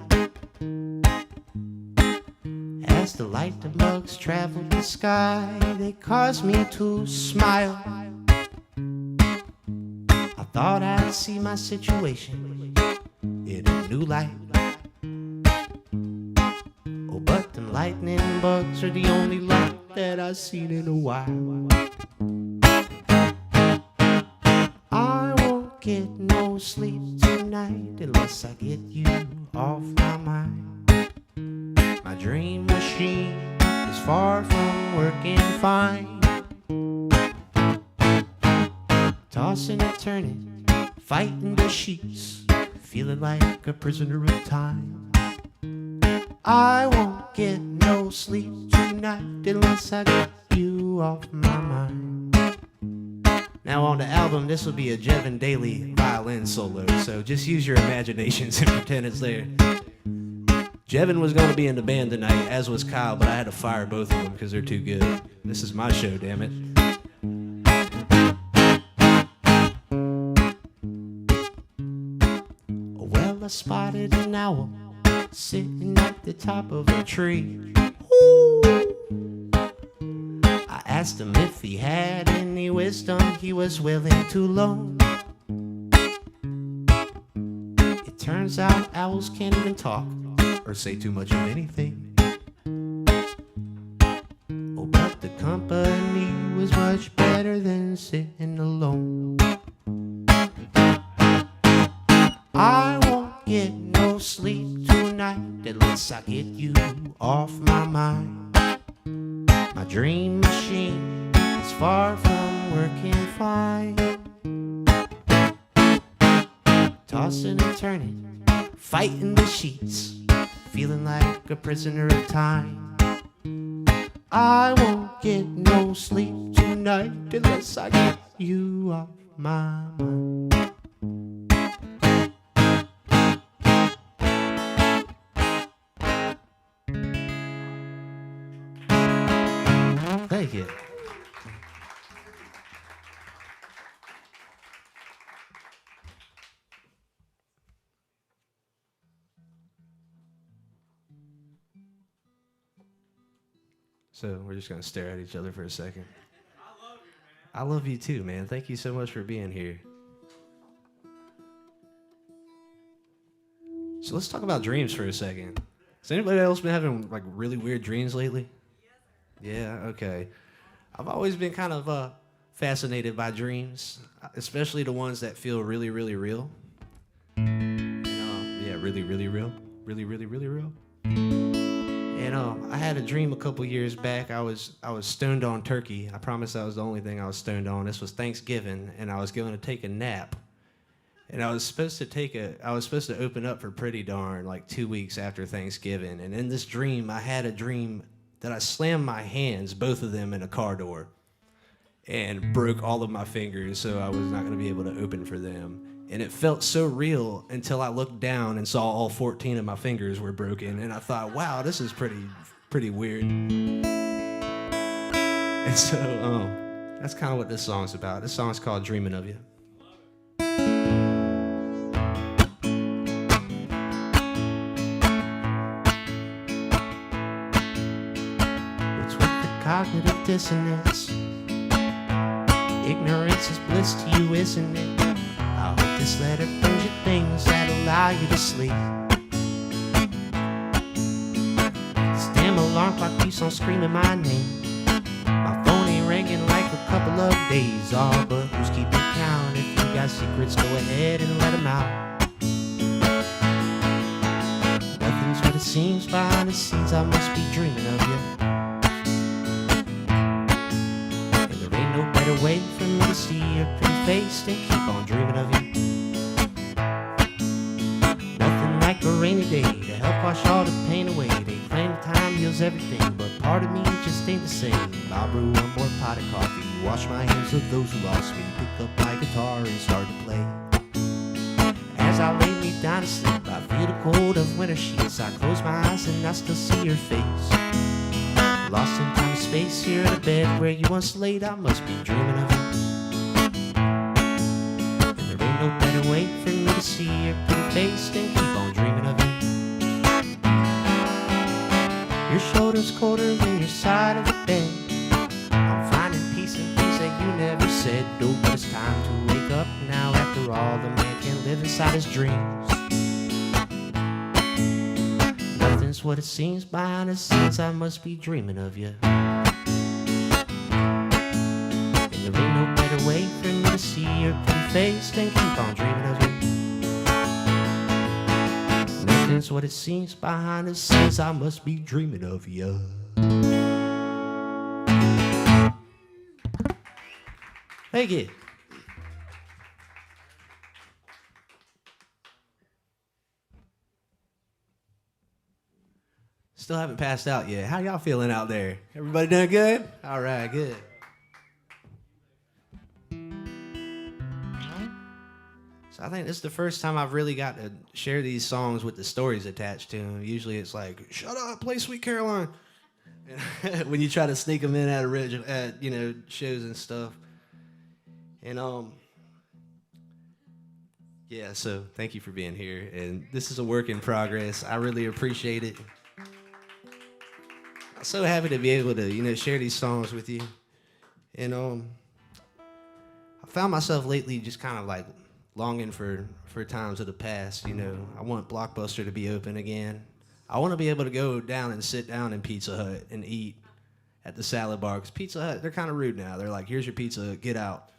As the light and bugs traveled the sky, they caused me to smile. I thought I'd see my situation in a new light. Oh, but them lightning bugs are the only light that I've seen in a while. Get no sleep tonight unless I get you off my mind. My dream machine is far from working fine. Tossing and turning, fighting the sheets, feeling like a prisoner of time. I won't get no sleep tonight unless I get you off my mind. Now on the album, this will be a Jevin Daly violin solo, so just use your imaginations and pretend it's there. Jevin was going to be in the band tonight, as was Kyle, but I had to fire both of them because they're too good. This is my show, damn it. Well, I spotted an owl sitting at the top of a tree. Ooh. I asked him if he had any wisdom he was willing to loan. It turns out owls can't even talk or say too much of anything. Oh, but the company was much better than sitting alone. I won't get no sleep tonight unless I get you off my mind. My dream machine is far from working fine. Tossing and turning, fighting the sheets, feeling like a prisoner of time. I won't get no sleep tonight unless I get you off my mind. Thank you. So we're just gonna stare at each other for a second. I love you, man. I love you too, man. Thank you so much for being here. So let's talk about dreams for a second. Has anybody else been having like really weird dreams lately? Yeah, okay. I've always been kind of fascinated by dreams, especially the ones that feel really, really real. Yeah, really, really real. Really, really, really real. And I had a dream a couple years back. I was stoned on turkey. I promise that was the only thing I was stoned on. This was Thanksgiving, and I was going to take a nap. And I was supposed to open up for Pretty Darn like 2 weeks after Thanksgiving. And in this dream, I had a dream that I slammed my hands, both of them, in a car door, and broke all of my fingers, so I was not going to be able to open for them. And it felt so real until I looked down and saw all 14 of my fingers were broken. And I thought, wow, this is pretty weird. And so that's kind of what this song's about. This song's called Dreaming of You. What's with the cognitive dissonance? Ignorance is bliss to you, isn't it? I hope this letter brings you things that allow you to sleep. This damn alarm clock keeps on screaming my name. My phone ain't ringing like a couple of days. Oh, but who's keeping count? If you got secrets, go ahead and let them out. Nothing's what it seems behind the scenes. I must be dreaming of you. And there ain't no better way for me to see your pretty face than keep on dreaming of you. Nothing like a rainy day to help wash all the pain away. They claim time heals everything, but part of me just ain't the same. I'll brew one more pot of coffee, wash my hands of those who lost me, pick up my guitar and start to play. As I lay me down to sleep, I feel the cold of winter sheets. I close my eyes and I still see your face. Lost in time and space here in a bed where you once laid, I must be dreaming of you. No better way for me to see your pretty face than keep on dreaming of you. Your shoulder's colder than your side of the bed. I'm finding peace in things that you never said. Oh, but it's time to wake up now. After all, the man can't live inside his dreams. Nothing's what it seems behind the scenes. I must be dreaming of you. And there ain't no better way for me to see your pretty face then keep on dreaming of you. Nothing's what it seems behind the scenes. I must be dreaming of you. Thank you. Still haven't passed out yet. How y'all feeling out there? Everybody doing good? All right, good. So I think this is the first time I've really got to share these songs with the stories attached to them. Usually it's like, shut up, play Sweet Caroline. When you try to sneak them in at shows and stuff. And yeah, so thank you for being here. And this is a work in progress. I really appreciate it. I'm so happy to be able to, share these songs with you. And I found myself lately just kind of like longing for times of the past, I want Blockbuster to be open again. I want to be able to go down and sit down in Pizza Hut and eat at the salad bar. Because Pizza Hut, they're kind of rude now. They're like, here's your pizza, get out.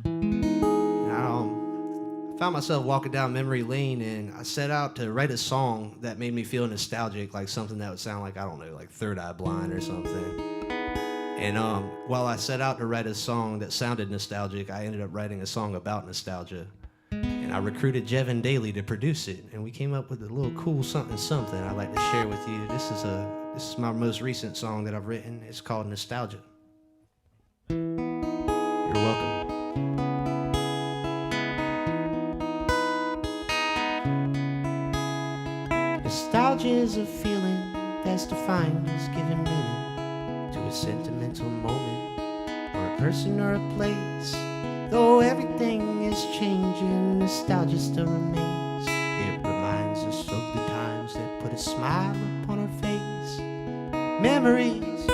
And I found myself walking down memory lane, and I set out to write a song that made me feel nostalgic, like something that would sound like, I don't know, like Third Eye Blind or something. And while I set out to write a song that sounded nostalgic, I ended up writing a song about nostalgia. And I recruited Jevin Daly to produce it, and we came up with a little cool something I'd like to share with you. This is my most recent song that I've written. It's called Nostalgia. You're welcome. Nostalgia is a feeling that's defined as giving meaning to a sentimental moment, or a person or a place. Though everything is changing, nostalgia still remains. It reminds us of the times that put a smile upon our face. Memories,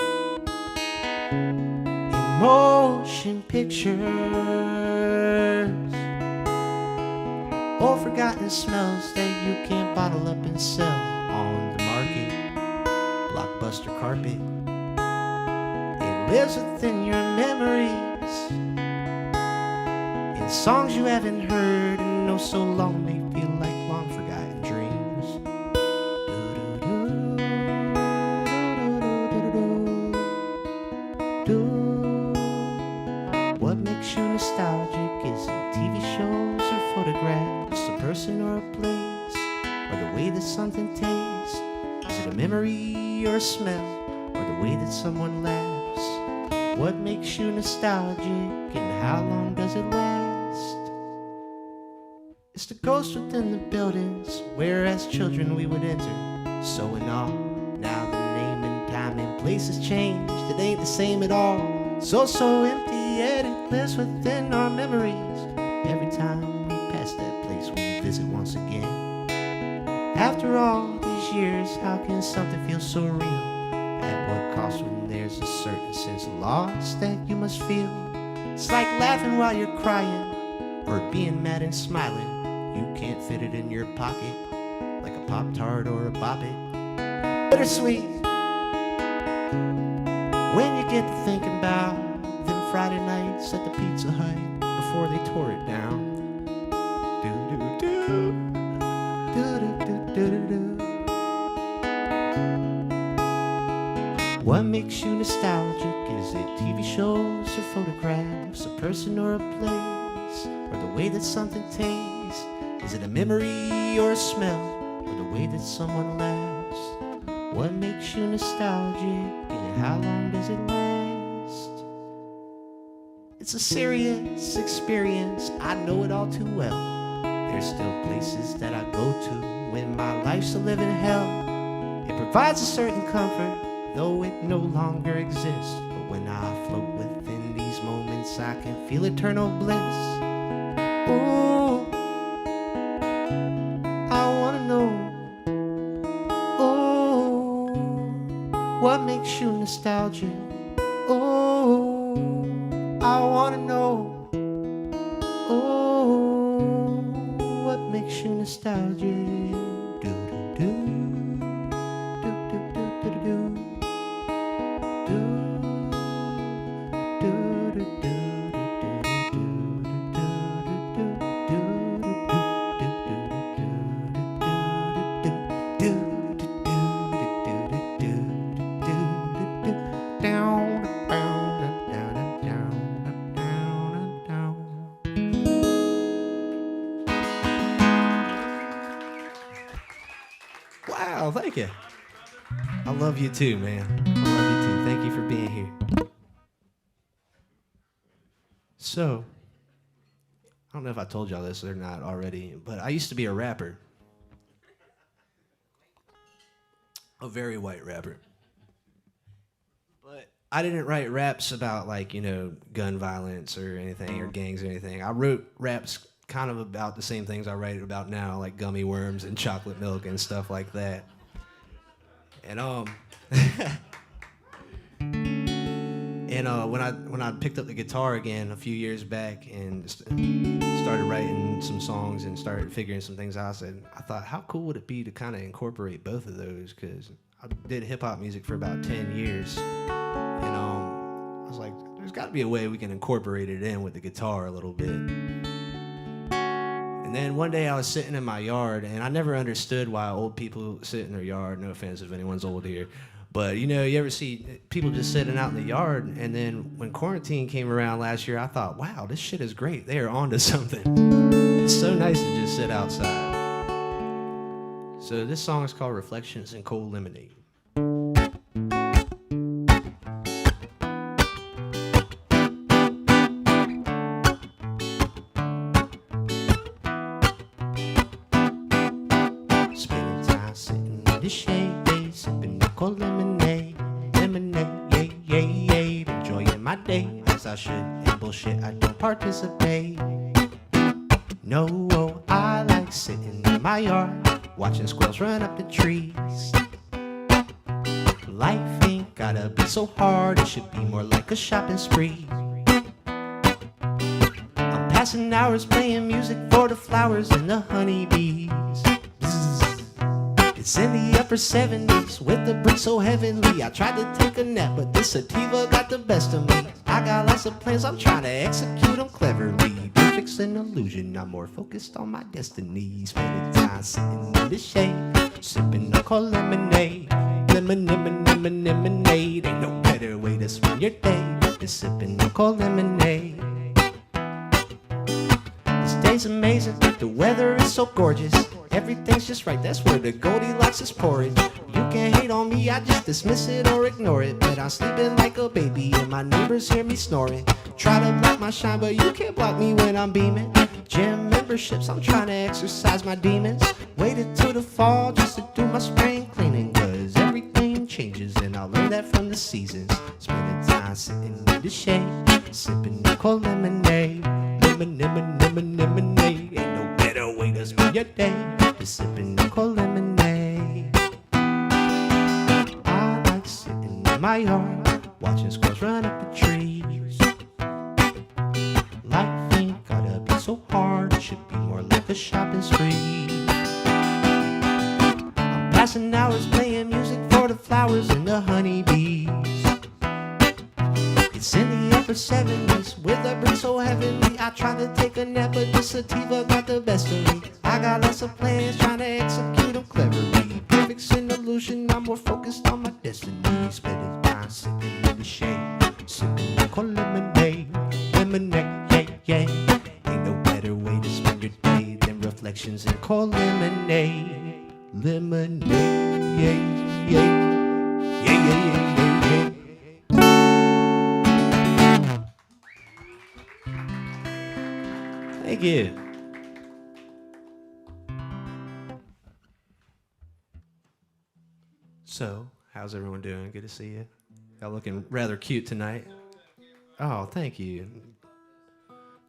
motion pictures, or forgotten smells that you can't bottle up and sell on the market. Blockbuster carpet, it lives within your memories, in songs you haven't heard and know so long they feel like long forgotten dreams. What makes you nostalgic? Is it TV shows or photographs, a person or a place, or the way that something tastes? Is it a memory or a smell, or the way that someone laughs? What makes you nostalgic, and how long does it last? It's the ghost within the buildings where as children we would enter, so in awe. Now the name and time and place has changed, it ain't the same at all. So empty, yet it lives within our memories. Every time we pass that place, we visit once again. After all these years, how can something feel so real? At what cost when there's a certain sense of loss that you must feel? It's like laughing while you're crying, or being mad and smiling. You can't fit it in your pocket, like a Pop-Tart or a Bop It. Bittersweet, when you get to thinking about them Friday nights at the Pizza Hut before they tore it down. Do-do-do, do-do-do-do-do-do. What makes you nostalgic? Is it TV shows or photographs, a person or a place, or the way that something tastes? Is it a memory or a smell, or the way that someone laughs? What makes you nostalgic, and how long does it last? It's a serious experience, I know it all too well. There's still places that I go to when my life's a living hell. It provides a certain comfort, though it no longer exists. But when I float within these moments, I can feel eternal bliss. Ooh, I wanna know, ooh, what makes you nostalgic? Ooh, I wanna know, ooh, what makes you nostalgic? Wow, thank you. I love you too, man. I love you too. Thank you for being here. So, I don't know if I told y'all this or not already, but I used to be a rapper. A very white rapper. But I didn't write raps about, like, you know, gun violence or anything, or gangs or anything. I wrote raps kind of about the same things I write about now, like gummy worms and chocolate milk and stuff like that. And when I picked up the guitar again a few years back and started writing some songs and started figuring some things out, I thought, how cool would it be to kind of incorporate both of those? Because I did hip hop music for about 10 years, and I was like, there's got to be a way we can incorporate it in with the guitar a little bit. And then one day I was sitting in my yard, and I never understood why old people sit in their yard. No offense if anyone's old here. But, you know, you ever see people just sitting out in the yard? And then when quarantine came around last year, I thought, wow, this shit is great. They are onto something. It's so nice to just sit outside. So this song is called Reflections in Cold Lemonade. Spending time sitting in the shade, sipping the cold lemonade, lemonade, yeah, yeah. day as I should. And bullshit, I don't participate. No, I like sitting in my yard, watching squirrels run up the trees. Life ain't gotta be so hard, it should be more like a shopping spree. I'm passing hours playing music for the flowers and the honeybees. It's in the upper 70s with the brick so heavenly. I tried to take a nap, but this sativa got the best of me. I got lots of plans, I'm trying to execute them cleverly. Perfect's an illusion, I'm more focused on my destiny. Spending time sitting in the shade, sipping on cold lemonade. Lemonade, ain't no better way to spend your day than sipping on cold lemonade. This day's amazing, the weather is so gorgeous. Everything's just right, that's where the Goldilocks is porridge. You can hate on me, I just dismiss it or ignore it. But I'm sleeping like a baby and my neighbors hear me snoring. Try to block my shine, but you can't block me when I'm beaming. Gym memberships, I'm trying to exercise my demons. Waited till the fall just to do my spring cleaning. Cause everything changes and I learned that from the seasons. Spending time sitting in the shade, sipping on cold lemonade. Lemonade, ain't no better way to spend your day than sipping on cold lemonade. I like sitting in my yard, watching squirrels run up the trees. Life ain't gotta be so hard, it should be more like a shopping spree. I'm passing hours playing music for the flowers and the honeybees. It's in the upper 70s with a brick so heavenly. I tried to take a nap, but the sativa got the best of me. I got lots of plans, trying to execute them cleverly. Perfect's an illusion, I'm more focused on my destiny. Spending time sitting in the shade, sipping on cold lemonade. Lemonade, yeah. Ain't no better way to spend your day than reflections in cold lemonade. Lemonade, yeah, yeah, yeah, yeah, yeah, yeah. Thank you. So, how's everyone doing? Good to see you. Y'all looking rather cute tonight. Oh, thank you.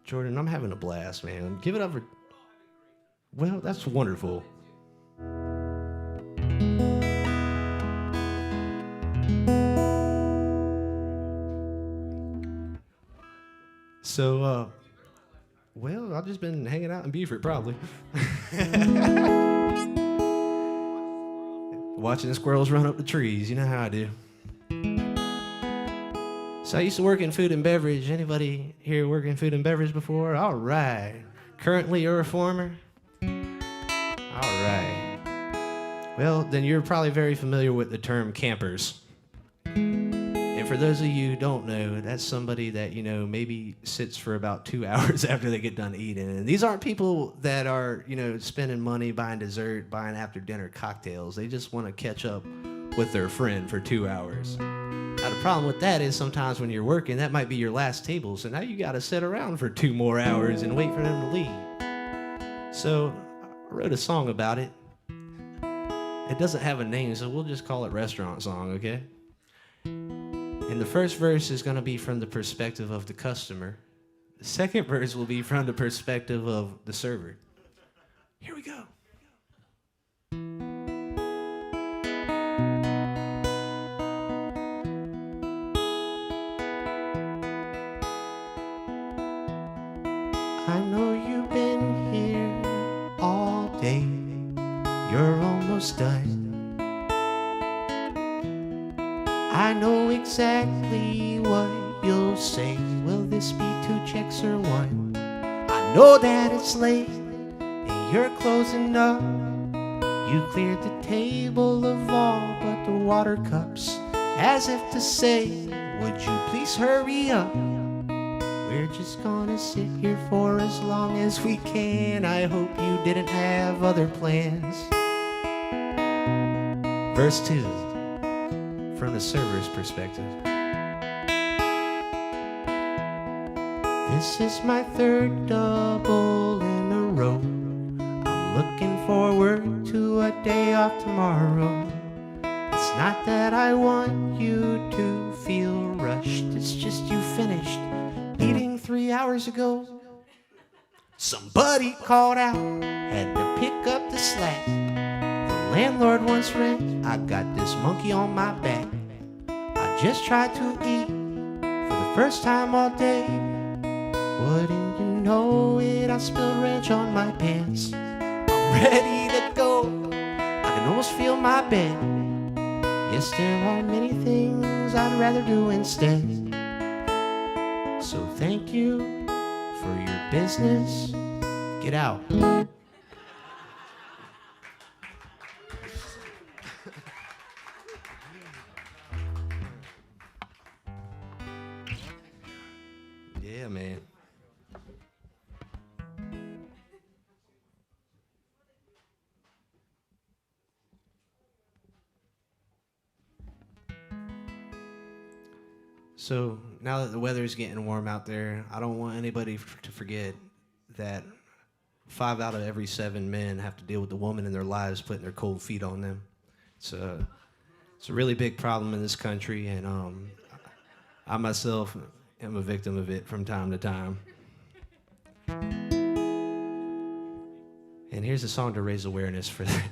Jordan, I'm having a blast, man. Give it up for... Well, that's wonderful. So, well, I've just been hanging out in Beaufort, probably. Watching the squirrels run up the trees. You know how I do. So I used to work in food and beverage. Anybody here work in food and beverage before? All right. Currently, you're a reformer? All right. Well, then you're probably very familiar with the term campers. And for those of you who don't know, that's somebody that, you know, maybe sits for about 2 hours after they get done eating. And these aren't people that are, you know, spending money, buying dessert, buying after dinner cocktails. They just want to catch up with their friend for 2 hours. Now, the problem with that is sometimes when you're working, that might be your last table. So now you got to sit around for 2 more hours and wait for them to leave. So I wrote a song about it. It doesn't have a name, so we'll just call it Restaurant Song, okay? And the first verse is going to be from the perspective of the customer. The second verse will be from the perspective of the server. Here we go. I know you've been here all day. You're almost done. I know exactly what you'll say. Will this be 2 checks or 1? I know that it's late and you're closing up. You cleared the table of all but the water cups, as if to say, would you please hurry up? We're just gonna sit here for as long as we can. I hope you didn't have other plans. Verse 2. From the server's perspective. This is my 3rd double in a row. I'm looking forward to a day off tomorrow. It's not that I want you to feel rushed, it's just you finished eating 3 hours ago. Somebody called out, had to pick up the slack. The landlord wants rent, I got this monkey on my back. I just tried to eat for the first time all day. Wouldn't you know it, I spilled ranch on my pants. I'm ready to go, I can almost feel my bed. Yes, there are many things I'd rather do instead. So thank you for your business. Get out. Yeah, man. So now that the weather's getting warm out there, I don't want anybody to forget that 5 out of every 7 men have to deal with the woman in their lives putting their cold feet on them. It's a really big problem in this country, and I myself am a victim of it from time to time. And here's a song to raise awareness for that.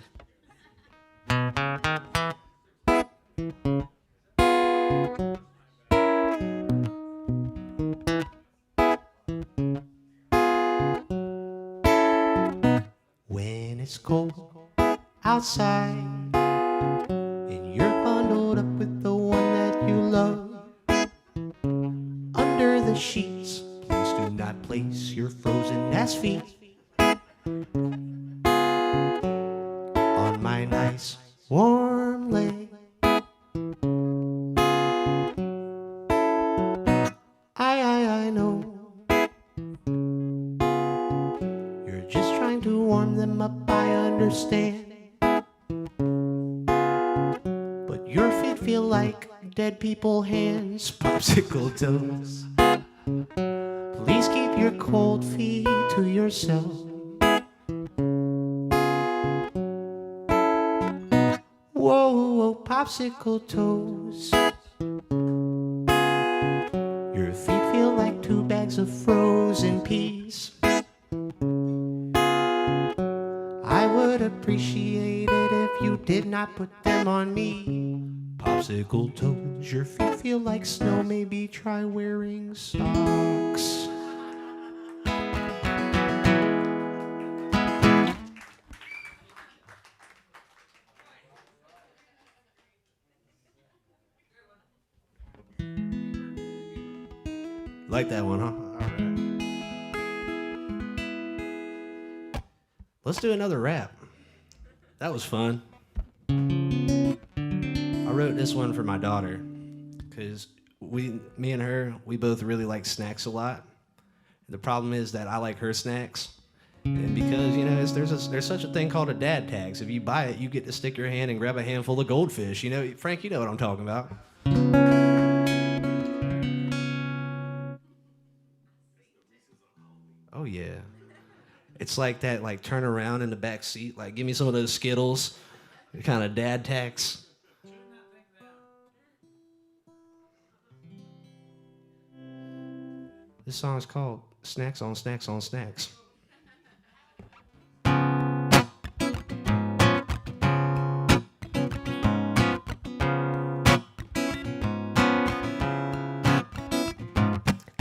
When it's cold outside and you're bundled up with the one that you love, under the sheets, please do not place your frozen ass feet on my nice warm leg. I know you're just trying to warm them up, I understand. But your feet feel like dead people hands, popsicle toes. Please keep your cold feet to yourself. Whoa, whoa, popsicle toes. Your feet feel like 2 bags of frozen peas. I would appreciate it if you did not put them on me. Popsicle toes, your feet feel like snow, maybe try wearing socks. Like that one, huh? All right. Let's do another rap. That was fun. I wrote this one for my daughter because me and her, we both really like snacks a lot. The problem is that I like her snacks, and because there's such a thing called a dad tag. So if you buy it, you get to stick your hand and grab a handful of goldfish. Frank, you know what I'm talking about. Oh yeah, it's like that. Like turn around in the back seat. Like give me some of those Skittles. Kind of dad tax. This song is called Snacks on Snacks on Snacks.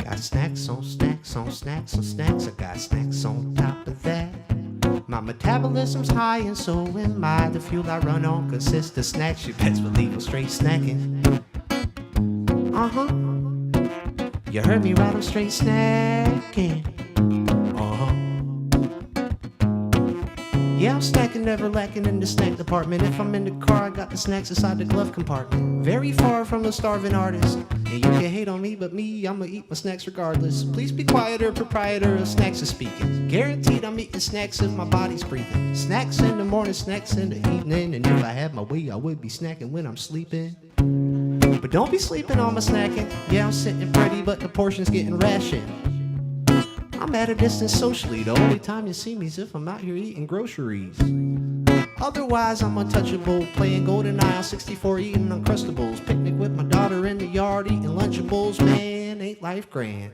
Got snacks on snacks on snacks on snacks. I got snacks on top of that. My metabolism's high and so am I. The fuel I run on consists of snacks. You best believe I'm straight snacking. Uh-huh. You heard me right, I'm straight snacking. Uh-huh. Yeah, I'm snacking, never lacking in the snack department. If I'm in the car, I got the snacks inside the glove compartment. Very far from a starving artist. And you can hate on me, but me, I'ma eat my snacks regardless. Please be quieter, proprietor of snacks is speaking. Guaranteed I'm eating snacks if my body's breathing. Snacks in the morning, snacks in the evening. And if I had my way, I would be snacking when I'm sleeping. But don't be sleeping on my snacking. Yeah, I'm sitting pretty, but the portion's getting rationed. I'm at a distance socially. The only time you see me is if I'm out here eating groceries. Otherwise, I'm untouchable, playing GoldenEye on 64, eating Uncrustables. Picnic with my daughter in the yard, eating Lunchables. Man, ain't life grand.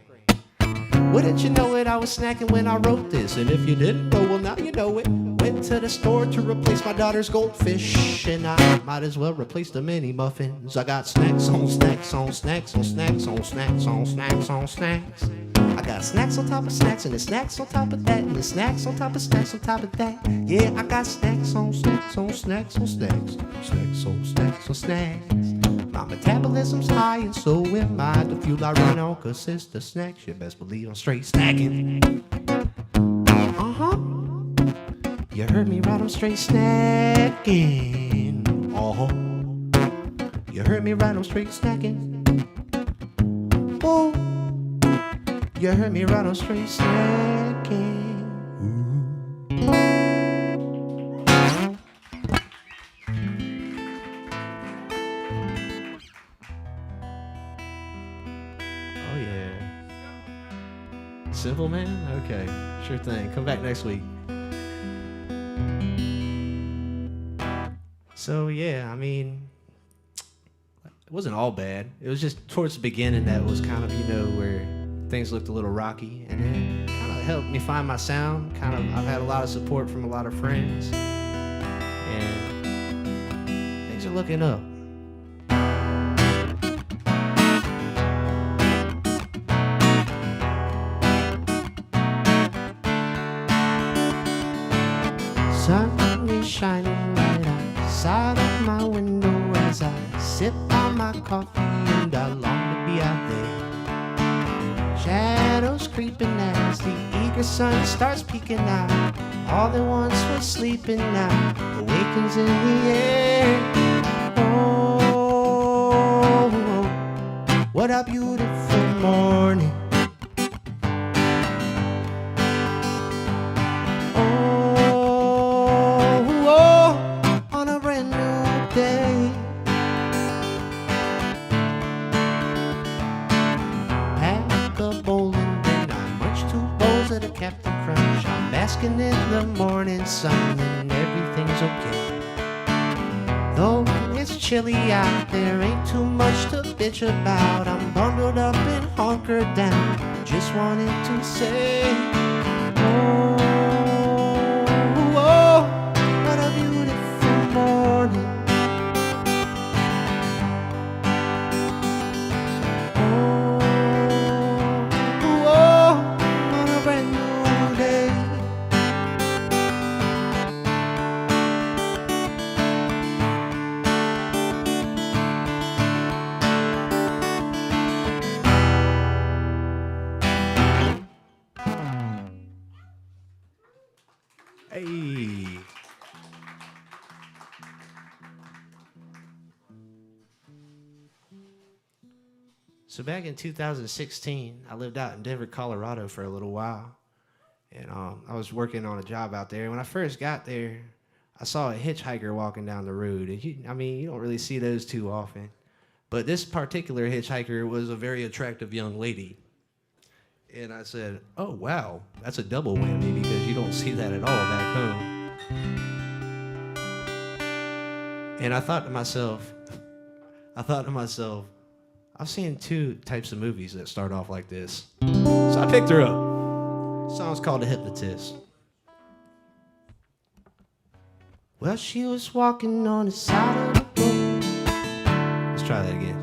Wouldn't you know it, I was snacking when I wrote this. And if you didn't know, well now you know it. Went to the store to replace my daughter's goldfish, and I might as well replace the mini muffins. I got snacks on snacks on snacks on snacks on snacks on snacks on snacks. I got snacks on top of snacks, and the snacks on top of that, and the snacks on top of snacks on top of that. Yeah, I got snacks on snacks on snacks on snacks, snacks on snacks on snacks. My metabolism's high, and so am I. The fuel I run on consists of snacks. You best believe I'm straight snacking. You heard me right, I'm straight snacking. You heard me right, I'm straight snacking. Oh, you heard me right, I'm straight snacking. Oh yeah. Simple Man? Okay, sure thing. Come back next week. So yeah, I mean, it wasn't all bad. It was just towards the beginning that was kind of, you know, where things looked a little rocky, and then kind of helped me find my sound. I've had a lot of support from a lot of friends, and things are looking up. Sun is shining right outside of my window as I sip on my coffee, and I long to be out there. Shadows creeping as the eager sun starts peeking out. All that once was sleeping now awakens in the air. Oh, what a beautiful morning. In the morning sun, and everything's okay. Though it's chilly out there, ain't too much to bitch about. I'm bundled up and hunkered down, just wanted to say, oh, what a beautiful morning. Oh, on a brand new day. Hey. So back in 2016, I lived out in Denver, Colorado for a little while. And I was working on a job out there. When I first got there, I saw a hitchhiker walking down the road. And you don't really see those too often. But this particular hitchhiker was a very attractive young lady. And I said, oh, wow, that's a double whammy because you don't see that at all back home. And I thought to myself, I've seen two types of movies that start off like this. So I picked her up. The song's called The Hypnotist. Well, she was walking on the side of the road. Let's try that again.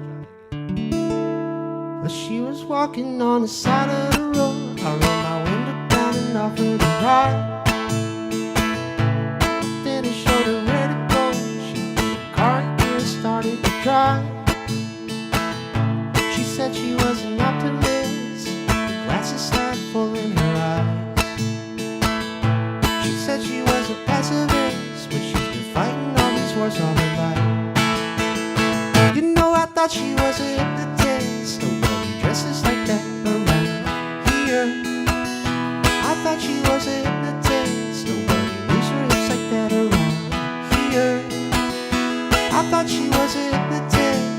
Well, she was walking on the side of the road. I rolled my window down and offered a ride. Then I showed her where to go. She put the car in gear and started to drive. She said she was an optimist, the glasses half full in her eyes. She said she was a pacifist, but she's been fighting all these wars all her life. You know, I thought she was a hypnotist. Nobody dresses like that around here. I thought she was a hypnotist. Nobody moves her hips like that around here. I thought she was a hypnotist.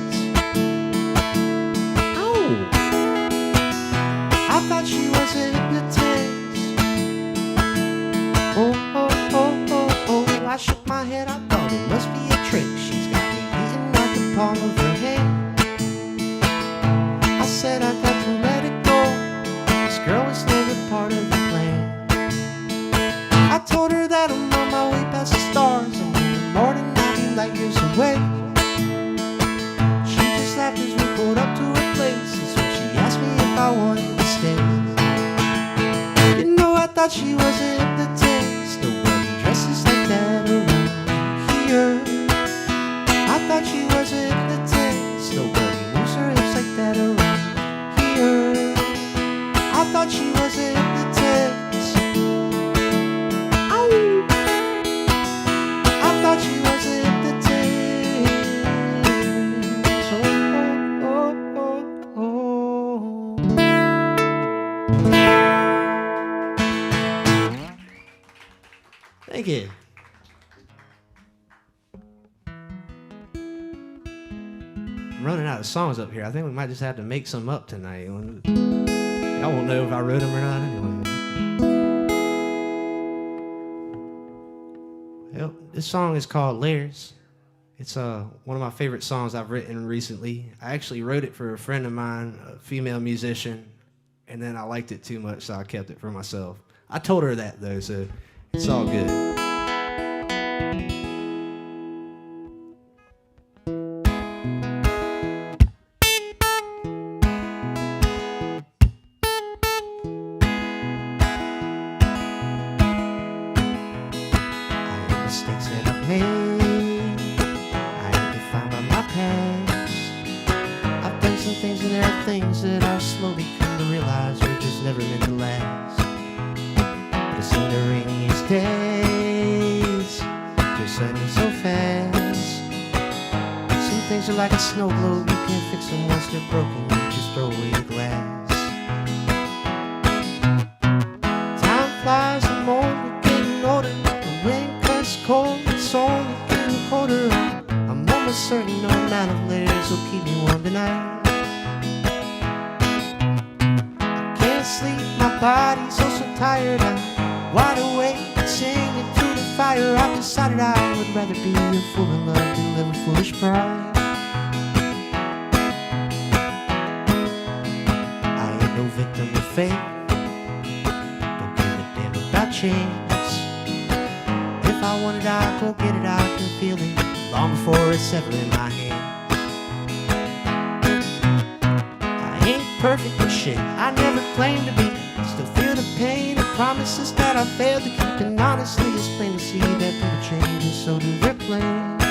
I wanted to stay. You know, I thought she was a hypnotist. Nobody dresses like that around here. I thought she was a hypnotist. Nobody moves her hips like that around here. I thought she was a hypnotist. Ow. I thought she was a hypnotist. Oh, oh, oh, oh. Thank you. I'm running out of songs up here. I think we might just have to make some up tonight. Y'all won't know if I wrote them or not anyway. Well, this song is called Layers. It's one of my favorite songs I've written recently. I actually wrote it for a friend of mine, a female musician, and then I liked it too much, so I kept it for myself. I told her that, though, so it's all good. Mistakes that I've made, I ain't defined by my past. I've done some things and there are things that I've slowly come to realize were just never meant to last. But it's in the rainiest days, just sunny so fast. Some things are like a snow globe, you can't fix them once they're broken, you just throw away the glass. Time flies, I'm only getting older. The rain cuts cold, it's only getting colder. I'm almost certain no amount of layers will keep me warm tonight. I can't sleep, my body's so tired. I'm wide awake, singing through the fire. I've decided I would rather be a fool in love than live with foolish pride. I ain't no victim of fate, don't give a damn about chance. If I want it, I'll go get it. I can feel it long before it's ever in my hand. I ain't perfect but shit, I never claimed to be. Still feel the pain and promises that I failed to keep. And honestly, it's plain to see that people change and so do their plans.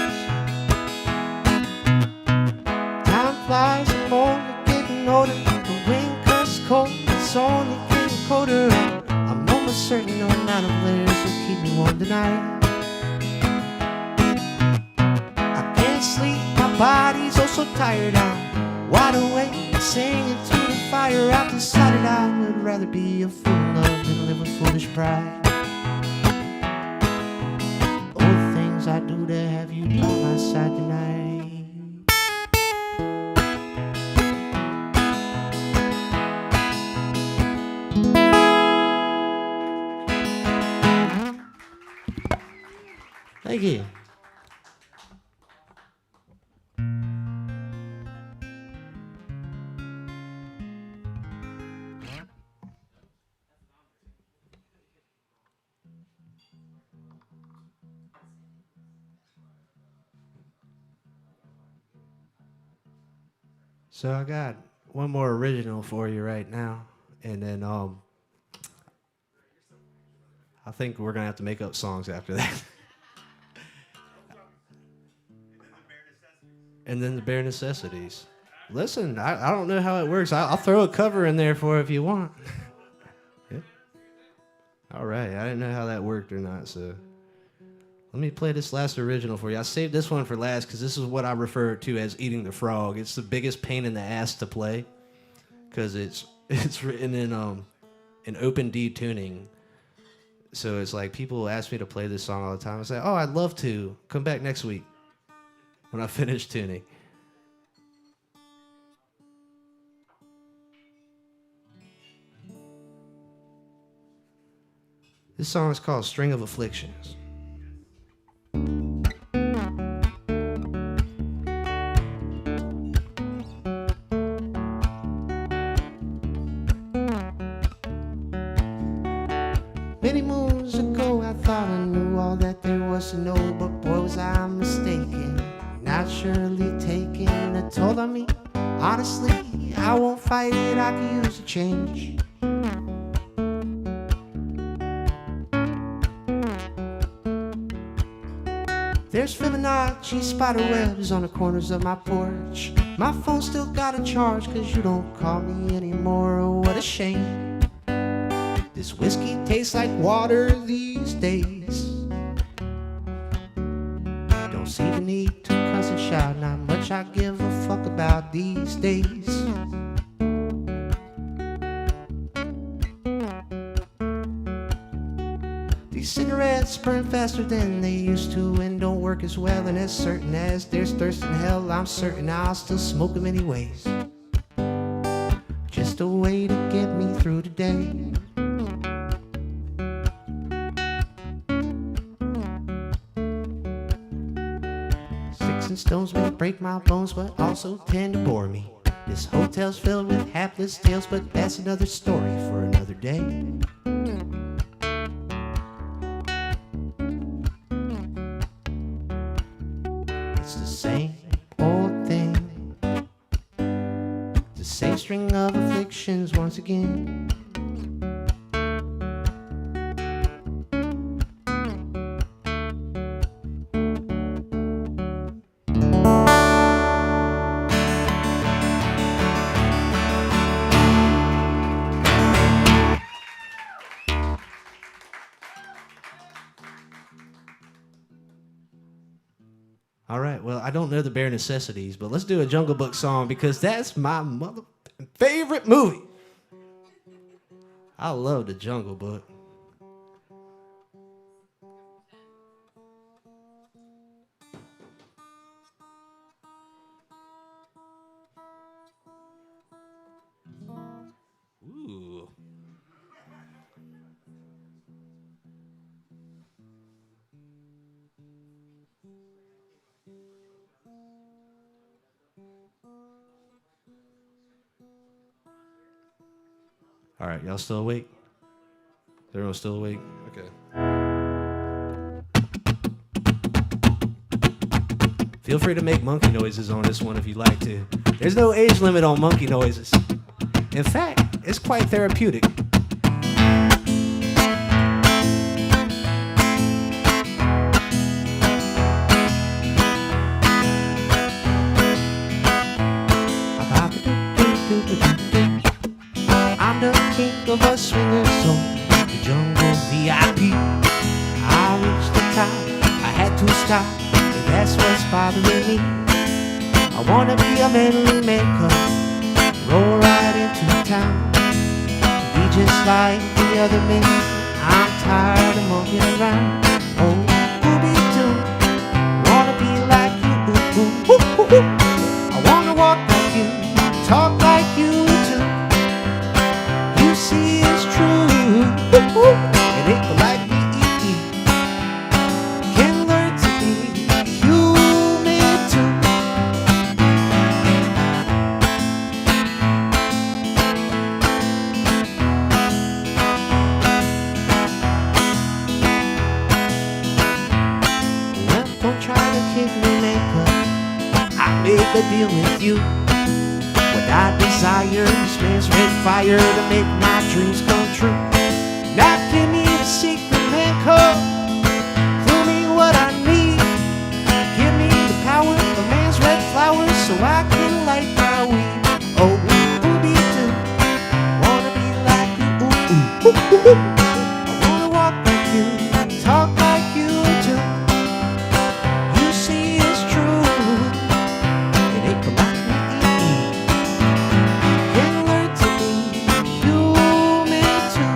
Time flies, I'm only getting older. The wind cuts cold, it's only getting colder. I'm almost certain no amount of layers will keep me warm tonight. Sleep, my body's oh so tired. I'm wide awake, singing through the fire. I've decided I would rather be a fool in love than live with foolish pride. All the things I do to have you by my side tonight. Thank you. So I got one more original for you right now, and then I think we're gonna have to make up songs after that. And then the bare necessities. Listen, I don't know how it works. I'll throw a cover in there for it if you want. Yeah. All right, I didn't know how that worked or not, so let me play this last original for you. I saved this one for last because this is what I refer to as eating the frog. It's the biggest pain in the ass to play because it's written in open D tuning. So it's like people ask me to play this song all the time. I say, oh, I'd love to. Come back next week when I finish tuning. This song is called String of Afflictions. Many moons ago I thought I knew all that there was to know, but boy was I mistaken, naturally taken a toll on me. Honestly, I won't fight it, I can use a change. There's Fibonacci spider webs on the corners of my porch. My phone still got a charge, cause you don't call me anymore. Oh, what a shame. This whiskey tastes like water these days. Don't see the need to cuss and shout, not much I give a fuck about these days. These cigarettes burn faster than they used to and don't work as well, and as certain as there's thirst in hell, I'm certain I'll still smoke them anyways. Just a way to get me through the day. Sticks and stones may break my bones, but also tend to bore me. This hotel's filled with hapless tales, but that's another story for another day. It's the same old thing, the same string of afflictions once again. All right, well, I don't know the bare necessities, but let's do a Jungle Book song because that's my mother favorite movie. I love the Jungle Book. Ooh. All right, y'all still awake? Everyone still awake? Okay. Feel free to make monkey noises on this one if you'd like to. There's no age limit on monkey noises. In fact, it's quite therapeutic. I'm the king of a swingers zone, the jungle VIP. I reached the top, I had to stop, and that's what's bothering me. I wanna be a manly maker, roll right into town, be just like the other men. I'm tired of monkeying around. Oh, Scooby-Doo, wanna be like you. Ooh, ooh, ooh, ooh. I wanna walk like you, talk like you too. You see it's true, and it can like me can learn to be human too. Well, don't try to kick me, maker. I made the deal with you. What I desire, this man's red fire to make my dreams come true. Now give me the secret, man, come. Tell me what I need. Give me the power of man's red flowers so I can light my weed. Oh, Scooby-Doo, wanna be like you. Ooh, ooh, ooh, ooh. I wanna walk like you, talk like you too. You see it's true, it ain't polite. Can learn to be human too.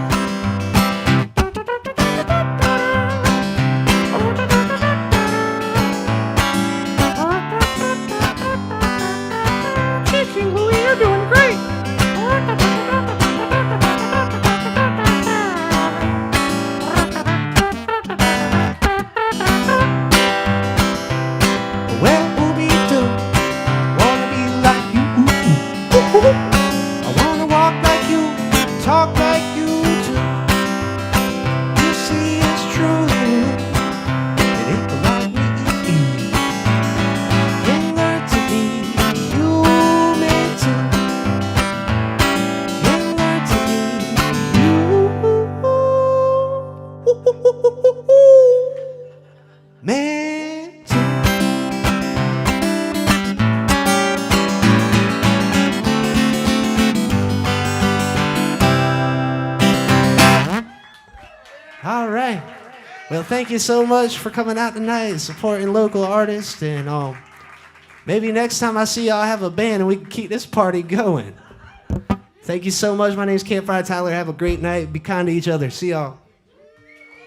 Well, thank you so much for coming out tonight, supporting local artists, and maybe next time I see y'all, have a band and we can keep this party going. Thank you so much. My name's Campfire Tyler. Have a great night. Be kind to each other. See y'all.